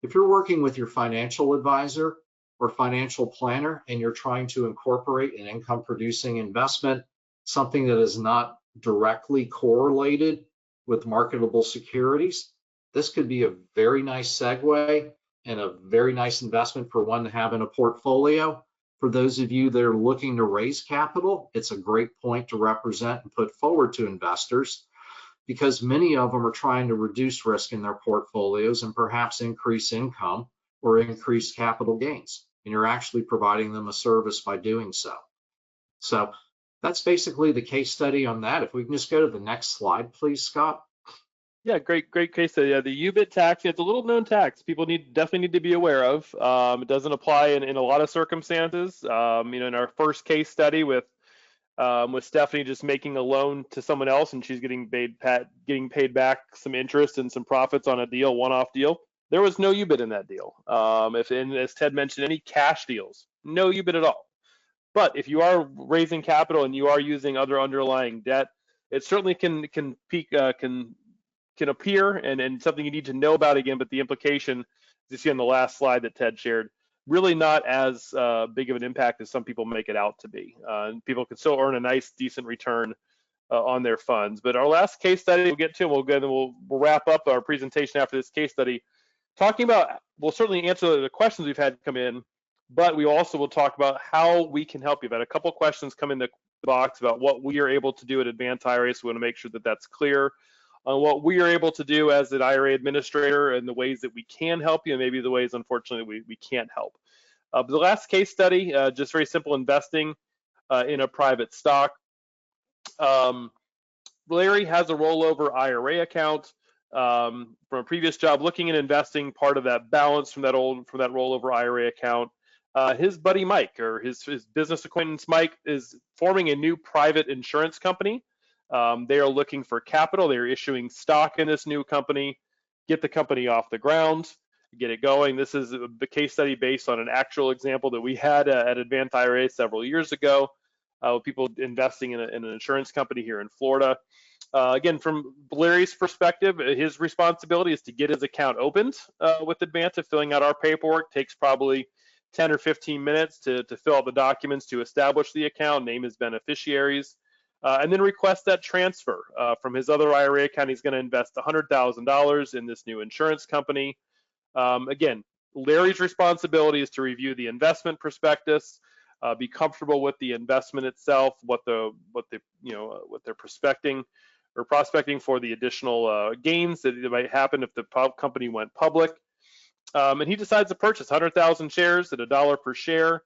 If you're working with your financial advisor or financial planner and you're trying to incorporate an income producing investment, something that is not directly correlated with marketable securities, this could be a very nice segue and a very nice investment for one to have in a portfolio. For those of you that are looking to raise capital, it's a great point to represent and put forward to investors, because many of them are trying to reduce risk in their portfolios and perhaps increase income or increase capital gains. And you're actually providing them a service by doing so. So that's basically the case study on that. If we can just go to the next slide, please, Scott. Yeah, great case study. Yeah, the UBIT tax, it's a little known tax. People definitely need to be aware of. It doesn't apply in a lot of circumstances. In our first case study with Stephanie just making a loan to someone else and she's getting paid back some interest and some profits on a deal, one-off deal, there was no UBIT in that deal. And as Ted mentioned, any cash deals, no UBIT at all. But if you are raising capital and you are using other underlying debt, it certainly can appear and something you need to know about again. But the implication, as you see on the last slide that Ted shared, really not as big of an impact as some people make it out to be. And people can still earn a nice, decent return on their funds. But our last case study we'll get to, we'll wrap up our presentation after this case study, talking about, we'll certainly answer the questions we've had come in, but we also will talk about how we can help you. We've had a couple questions come in box about what we are able to do at Advanta IRA, so we want to make sure that that's clear on what we are able to do as an IRA administrator and the ways that we can help you, and maybe the ways, unfortunately, we can't help. But the last case study, just very simple investing in a private stock. Larry has a rollover IRA account from a previous job, looking at investing part of that balance from that rollover IRA account. His buddy Mike, or his business acquaintance Mike, is forming a new private insurance company. They are looking for capital. They are issuing stock in this new company, get the company off the ground, get it going. This is a case study based on an actual example that we had at Advanta IRA several years ago. People investing in an insurance company here in Florida. Again, from Larry's perspective, his responsibility is to get his account opened with Advanta. Filling out our paperwork takes probably 10 or 15 minutes to fill out the documents to establish the account, name his beneficiaries, and then request that transfer from his other IRA account. He's going to invest $100,000 in this new insurance company. Again, Larry's responsibility is to review the investment prospectus, be comfortable with the investment itself, what they're prospecting for the additional gains that might happen if the company went public. And he decides to purchase 100,000 shares at $1 per share.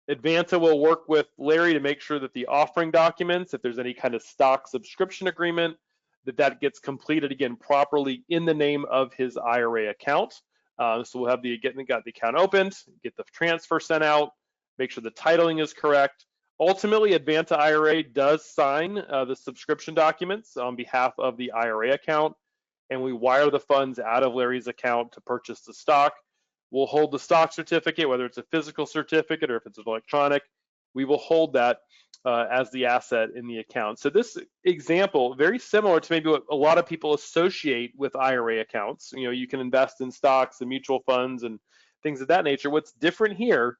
Advanta will work with Larry to make sure that the offering documents, if there's any kind of stock subscription agreement, that gets completed again properly in the name of his IRA account. So we'll have the account opened, get the transfer sent out, make sure the titling is correct. Ultimately, Advanta IRA does sign the subscription documents on behalf of the IRA account, and we wire the funds out of Larry's account to purchase the stock. We'll hold the stock certificate, whether it's a physical certificate or if it's an electronic. We will hold that as the asset in the account. So this example, very similar to maybe what a lot of people associate with IRA accounts. You can invest in stocks and mutual funds and things of that nature. What's different here,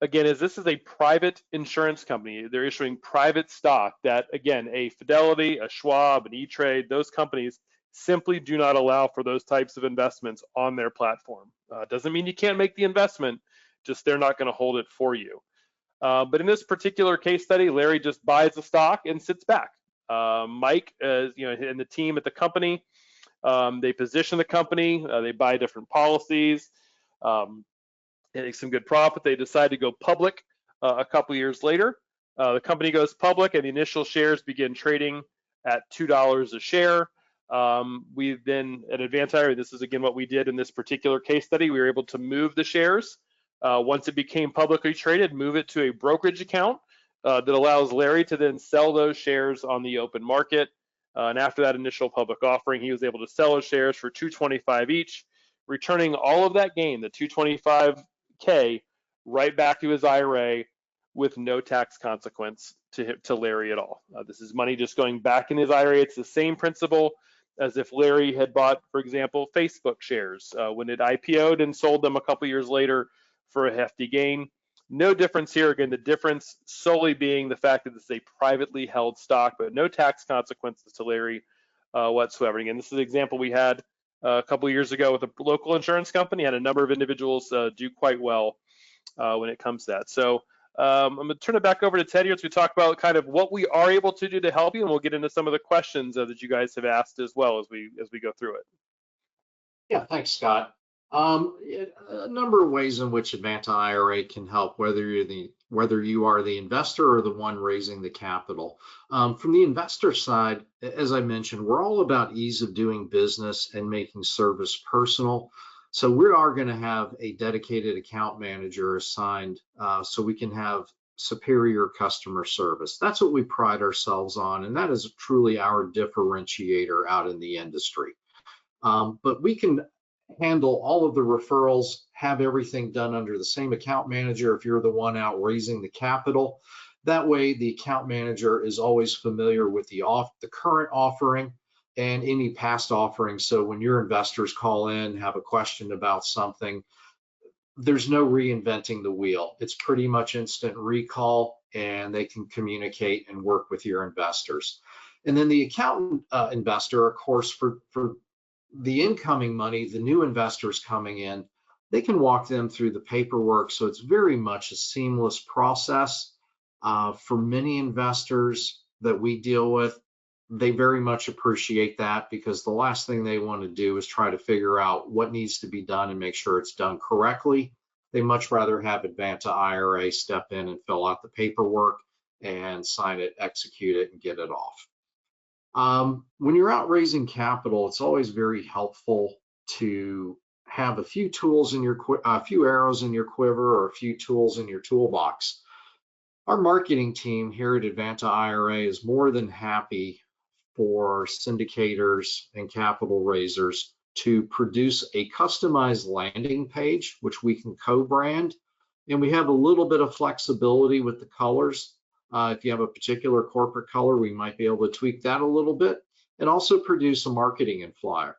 again, is this is a private insurance company. They're issuing private stock that, again, a Fidelity, a Schwab, an E-Trade, those companies simply do not allow for those types of investments on their platform. Doesn't mean you can't make the investment, just they're not going to hold it for you. But in this particular case study, Larry just buys the stock and sits back. Mike, and the team at the company, they position the company, they buy different policies, they make some good profit. They decide to go public a couple years later. The company goes public, and the initial shares begin trading at $2 a share. We then, at Advanta IRA, this is again what we did in this particular case study, we were able to move the shares. Once it became publicly traded, move it to a brokerage account that allows Larry to then sell those shares on the open market. And after that initial public offering, he was able to sell his shares for $225 each, returning all of that gain, the $225K, right back to his IRA with no tax consequence to Larry at all. This is money just going back in his IRA. It's the same principle as if Larry had bought, for example, Facebook shares when it IPO'd and sold them a couple years later for a hefty gain. No difference here. Again, the difference solely being the fact that this is a privately held stock, but no tax consequences to Larry whatsoever. Again, this is an example we had a couple years ago with a local insurance company. Had a number of individuals do quite well when it comes to that. So I'm going to turn it back over to Ted here as we talk about kind of what we are able to do to help you, and we'll get into some of the questions that you guys have asked as well as we go through it. Yeah, thanks, Scott. A number of ways in which Advanta IRA can help, whether you are the investor or the one raising the capital. From the investor side, as I mentioned, we're all about ease of doing business and making service personal. So we are going to have a dedicated account manager assigned so we can have superior customer service. That's what we pride ourselves on, and that is truly our differentiator out in the industry. But we can handle all of the referrals, have everything done under the same account manager if you're the one out raising the capital. That way, the account manager is always familiar with the current offering and any past offerings. So when your investors call in, have a question about something, there's no reinventing the wheel. It's pretty much instant recall, and they can communicate and work with your investors. And then the accountant investor, of course, for the incoming money, the new investors coming in, they can walk them through the paperwork. So it's very much a seamless process. For many investors that we deal with, they very much appreciate that, because the last thing they want to do is try to figure out what needs to be done and make sure it's done correctly. They much rather have Advanta IRA step in and fill out the paperwork and sign it, execute it, and get it off. When you're out raising capital, it's always very helpful to have a few tools in your, a few arrows in your quiver, or a few tools in your toolbox. Our marketing team here at Advanta IRA is more than happy for syndicators and capital raisers to produce a customized landing page, which we can co-brand. And we have a little bit of flexibility with the colors. If you have a particular corporate color, we might be able to tweak that a little bit, and also produce a marketing flyer.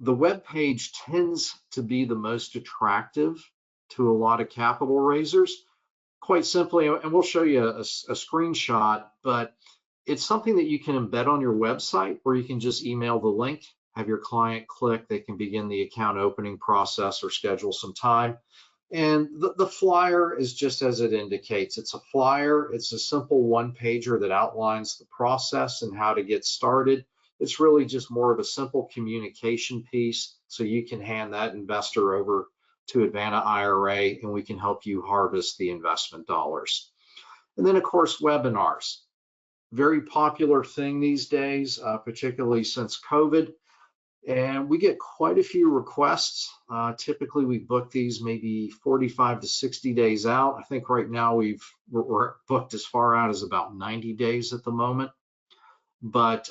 The web page tends to be the most attractive to a lot of capital raisers. Quite simply, and we'll show you a screenshot, but it's something that you can embed on your website, where you can just email the link, have your client click, they can begin the account opening process or schedule some time. And the flyer is just as it indicates. It's a flyer. It's a simple one-pager that outlines the process and how to get started. It's really just more of a simple communication piece, so you can hand that investor over to Advanta IRA, and we can help you harvest the investment dollars. And then, of course, webinars. Very popular thing these days, particularly since COVID. And we get quite a few requests. Typically, we book these maybe 45 to 60 days out. I think right now we're booked as far out as about 90 days at the moment. But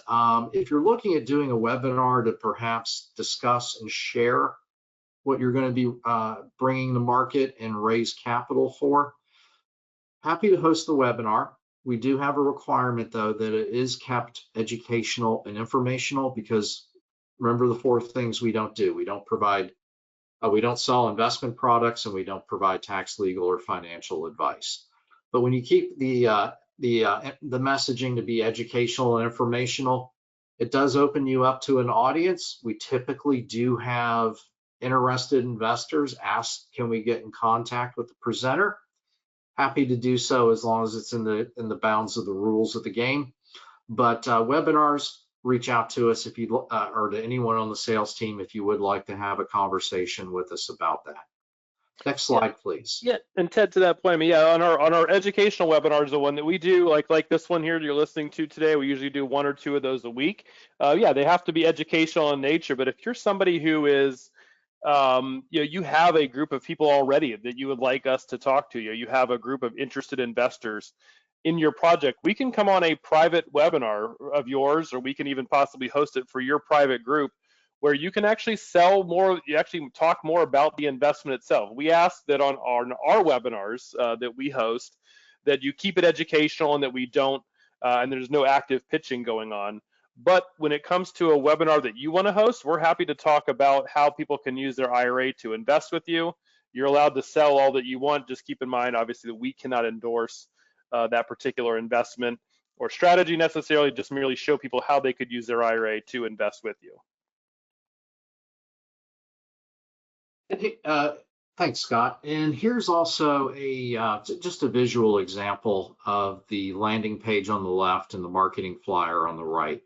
if you're looking at doing a webinar to perhaps discuss and share what you're going to be bringing to market and raise capital for, happy to host the webinar. We do have a requirement, though, that it is kept educational and informational, because remember the four things we don't do. We don't provide, we don't sell investment products, and we don't provide tax, legal, or financial advice. But when you keep the messaging to be educational and informational, it does open you up to an audience. We typically do have interested investors ask, can we get in contact with the presenter? Happy to do so, as long as it's in the bounds of the rules of the game. But webinars, reach out to us if you or to anyone on the sales team if you would like to have a conversation with us about that. Next slide, please. Yeah, and Ted, to that point, I mean, yeah, on our educational webinars, the one that we do, like this one here you're listening to today, we usually do 1 or 2 of those a week. Yeah, they have to be educational in nature, but if you're somebody who is you have a group of people already that you would like us to talk to. You have a group of interested investors in your project. We can come on a private webinar of yours, or we can even possibly host it for your private group, where you can actually sell more, you actually talk more about the investment itself. We ask that on our webinars that we host, that you keep it educational and that we don't, and there's no active pitching going on. But when it comes to a webinar that you want to host, we're happy to talk about how people can use their IRA to invest with you. You're allowed to sell all that you want. Just keep in mind, obviously, that we cannot endorse that particular investment or strategy necessarily, just merely show people how they could use their IRA to invest with you. Thanks, Scott. And here's also just a visual example of the landing page on the left and the marketing flyer on the right.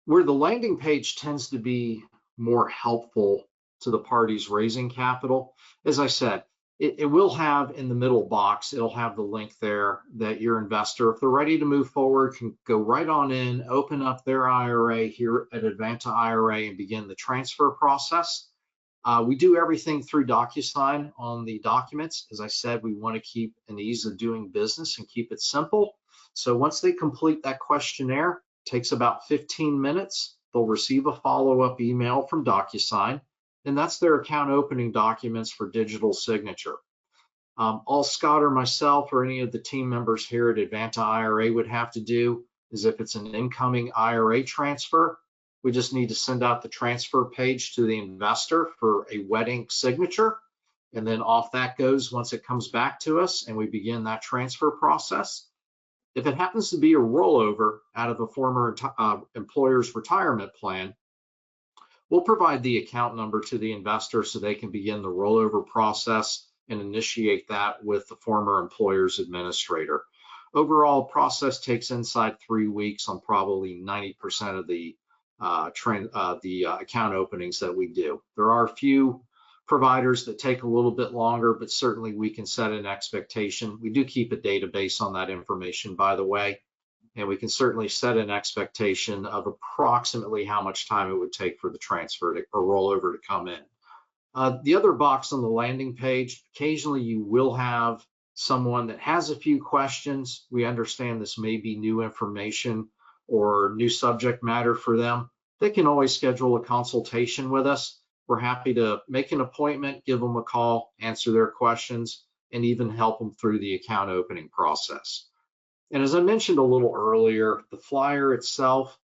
Where the landing page tends to be more helpful to the parties raising capital, as I said, it will have in the middle box, it'll have the link there that your investor, if they're ready to move forward, can go right on in, open up their IRA here at Advanta IRA and begin the transfer process. We do everything through DocuSign on the documents. As I said, we want to keep an ease of doing business and keep it simple. So once they complete that questionnaire, it takes about 15 minutes. They'll receive a follow-up email from DocuSign, and that's their account opening documents for digital signature. All Scott or myself or any of the team members here at Advanta IRA would have to do is, if it's an incoming IRA transfer, we just need to send out the transfer page to the investor for a wet ink signature, and then off that goes once it comes back to us, and we begin that transfer process. If it happens to be a rollover out of a former employer's retirement plan, we'll provide the account number to the investor so they can begin the rollover process and initiate that with the former employer's administrator. Overall, process takes inside 3 weeks on probably 90% of the account openings that we do. There are a few providers that take a little bit longer, but certainly we can set an expectation. We do keep a database on that information, by the way, and we can certainly set an expectation of approximately how much time it would take for the transfer or rollover to come in. The other box on the landing page, occasionally you will have someone that has a few questions. We understand this may be new information or new subject matter for them. They can always schedule a consultation with us. We're happy to make an appointment, give them a call, answer their questions, and even help them through the account opening process. And as I mentioned a little earlier, the flyer itself,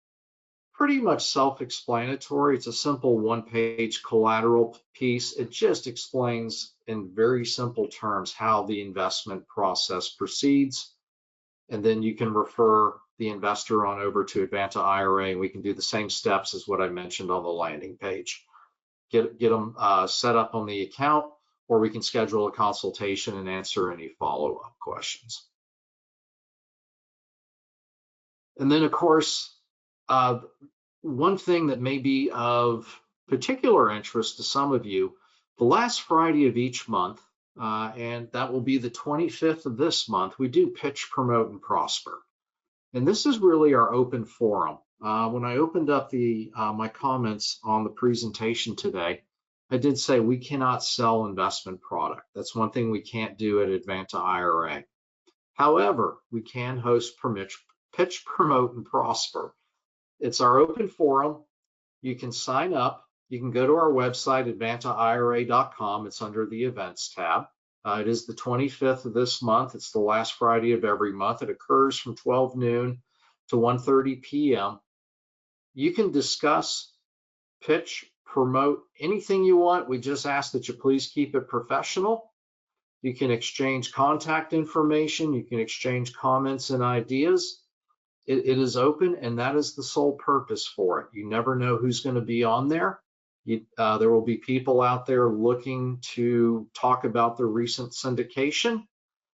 pretty much self-explanatory. It's a simple one-page collateral piece. It just explains in very simple terms how the investment process proceeds. And then you can refer the investor on over to Advanta IRA, and we can do the same steps as what I mentioned on the landing page. Get them set up on the account, or we can schedule a consultation and answer any follow-up questions. And then, of course, one thing that may be of particular interest to some of you, the last Friday of each month, and that will be the 25th of this month, we do Pitch, Promote, and Prosper. And this is really our open forum. When I opened up my comments on the presentation today, I did say we cannot sell investment product. That's one thing we can't do at Advanta IRA. However, we can host Pitch, Promote, and Prosper. It's our open forum. You can sign up. You can go to our website, advantaira.com. It's under the events tab. It is the 25th of this month. It's the last Friday of every month. It occurs from 12 noon to 1:30 p.m. You can discuss, pitch, promote anything you want. We just ask that you please keep it professional. You can exchange contact information. You can exchange comments and ideas. It is open, and that is the sole purpose for it. You never know who's going to be on there. There will be people out there looking to talk about the recent syndication.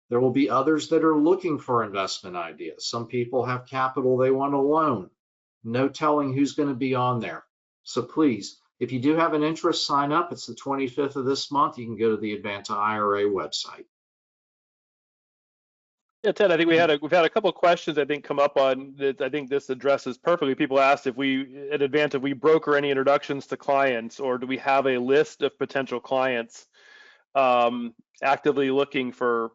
There will be others that are looking for investment ideas. Some people have capital they want to loan. No telling who's going to be on there. So please, if you do have an interest, sign up. It's the 25th of this month. You can go to the Advanta IRA website. Yeah, Ted, I think we've had a couple of questions I think come up on that. I think this addresses perfectly. People asked if we at Advanta we broker any introductions to clients, or do we have a list of potential clients actively looking for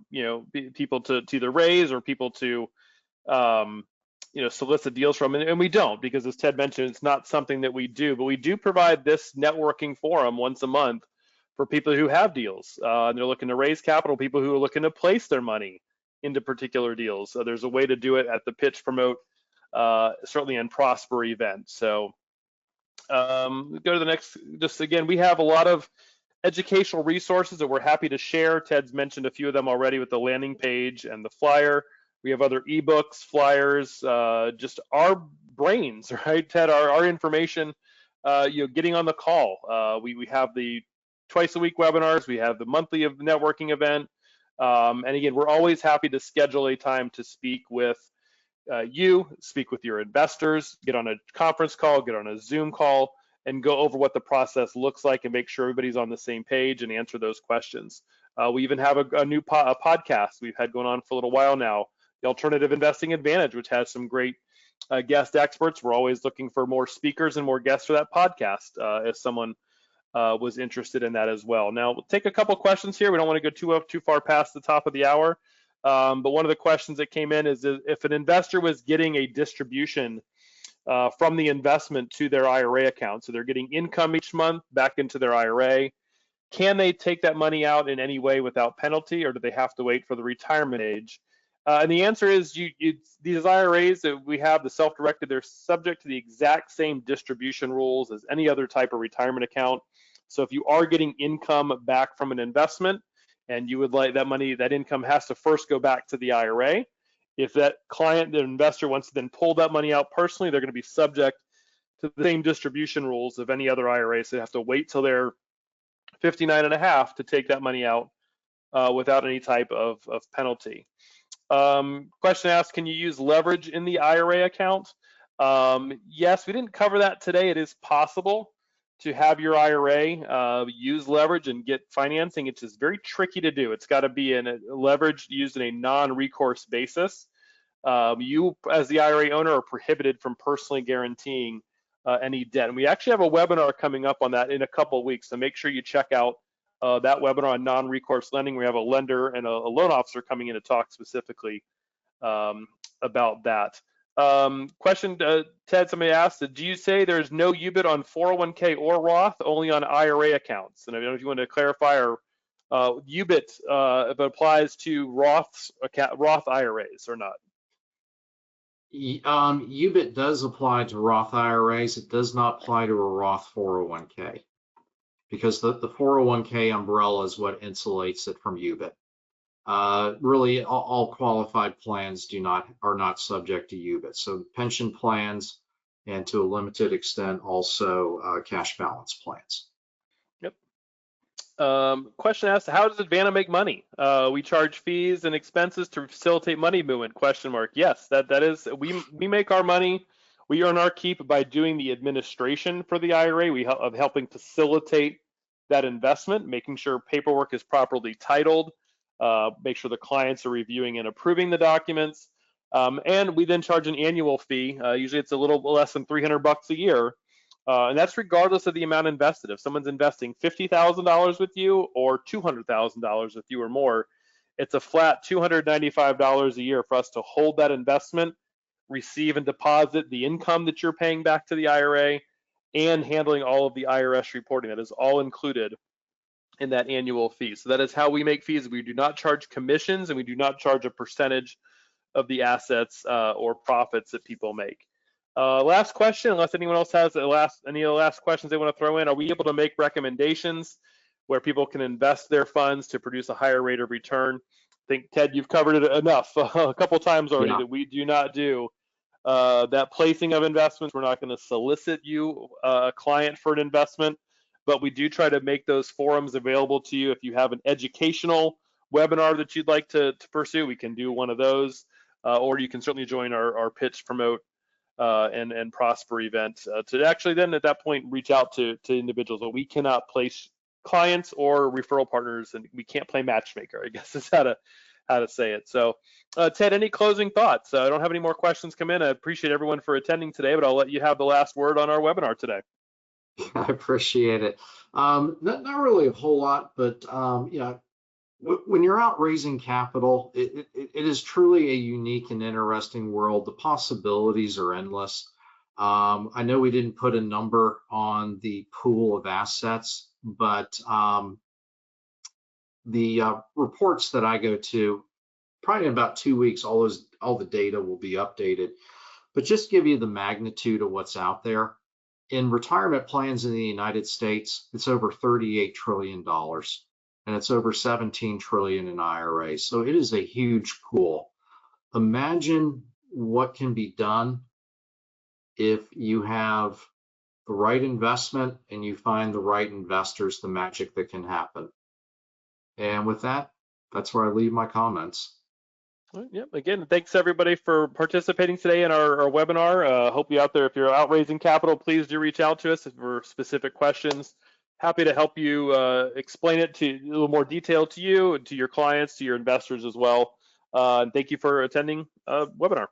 people to either raise or people to solicit deals from, and we don't, because as Ted mentioned, it's not something that we do, but we do provide this networking forum once a month for people who have deals and they're looking to raise capital, people who are looking to place their money into particular deals. So there's a way to do it at the Pitch, Promote, certainly and Prosper event. So go to the next. Just again, we have a lot of educational resources that we're happy to share. Ted's mentioned a few of them already with the landing page and the flyer. We have other ebooks, flyers, just our brains, right, Ted? Our information, getting on the call. We have the twice a week webinars. We have the monthly networking event. And again, we're always happy to schedule a time to speak with speak with your investors, get on a conference call, get on a Zoom call, and go over what the process looks like and make sure everybody's on the same page and answer those questions. We even have a new podcast we've had going on for a little while now, the Alternative Investing Advantage, which has some great guest experts. We're always looking for more speakers and more guests for that podcast if someone was interested in that as well. Now, we'll take a couple questions here. We don't want to go too far past the top of the hour. But one of the questions that came in is if an investor was getting a distribution from the investment to their IRA account, so they're getting income each month back into their IRA, can they take that money out in any way without penalty, or do they have to wait for the retirement age? And the answer is these IRAs that we have, the self-directed, they're subject to the exact same distribution rules as any other type of retirement account. So if you are getting income back from an investment and you would like that money, that income has to first go back to the IRA. If that client, the investor, wants to then pull that money out personally, they're going to be subject to the same distribution rules of any other IRA. So they have to wait till they're 59 and a half to take that money out without any type of penalty. Question asked, can you use leverage in the IRA account? Yes, we didn't cover that today. It is possible to have your IRA use leverage and get financing. It's just very tricky to do. It's got to be in a leverage used in a non-recourse basis. You, as the IRA owner, are prohibited from personally guaranteeing any debt. And we actually have a webinar coming up on that in a couple of weeks, so make sure you check out that webinar on non-recourse lending. We have a lender and a loan officer coming in to talk specifically about that. Question, Ted, somebody asked, do you say there's no UBIT on 401k or Roth, only on IRA accounts? And I don't know if you want to clarify, or UBIT if it applies to Roth IRAs or not. UBIT does apply to Roth IRAs. It does not apply to a Roth 401k, because the 401k umbrella is what insulates it from UBIT. Really, all qualified plans are not subject to UBIT. So pension plans, and to a limited extent, also cash balance plans. Yep. Question asked, how does Advanta make money? We charge fees and expenses to facilitate money movement, question mark. Yes, that is, we make our money. We earn our keep by doing the administration for the IRA. Of helping facilitate that investment, making sure paperwork is properly titled, make sure the clients are reviewing and approving the documents. And we then charge an annual fee. Usually it's a little less than $300 a year. And that's regardless of the amount invested. If someone's investing $50,000 with you or $200,000 with you or more, it's a flat $295 a year for us to hold that investment, receive and deposit the income that you're paying back to the IRA, and handling all of the IRS reporting. That is all included in that annual fee. So that is how we make fees. We do not charge commissions, and we do not charge a percentage of the assets or profits that people make. Last question, unless anyone else has any last questions they want to throw in, are we able to make recommendations where people can invest their funds to produce a higher rate of return? I think, Ted, you've covered it enough a couple times already, that we do not do that placing of investments. We're not going to solicit you, a client, for an investment, but we do try to make those forums available to you. If you have an educational webinar that you'd like to pursue, we can do one of those, or you can certainly join our pitch, promote, and prosper event to actually then at that point reach out to individuals. But we cannot place clients or referral partners, and we can't play matchmaker, I guess is how to say it. So Ted, any closing thoughts? I don't have any more questions come in. I appreciate everyone for attending today, but I'll let you have the last word on our webinar today. I appreciate it. Not really a whole lot, but yeah, when you're out raising capital, it is truly a unique and interesting world. The possibilities are endless. I know we didn't put a number on the pool of assets, but the reports that I go to, probably in about 2 weeks, all the data will be updated. But just give you the magnitude of what's out there. In retirement plans in the United States, it's over $38 trillion, and it's over 17 trillion in IRAs. So it is a huge pool. Imagine what can be done if you have the right investment and you find the right investors, the magic that can happen. And with that, that's where I leave my comments. Yep. Again, thanks everybody for participating today in our webinar. Hope you out there, if you're out raising capital, please do reach out to us for specific questions. Happy to help you explain it to a little more detail to you and to your clients, to your investors as well. And thank you for attending webinar.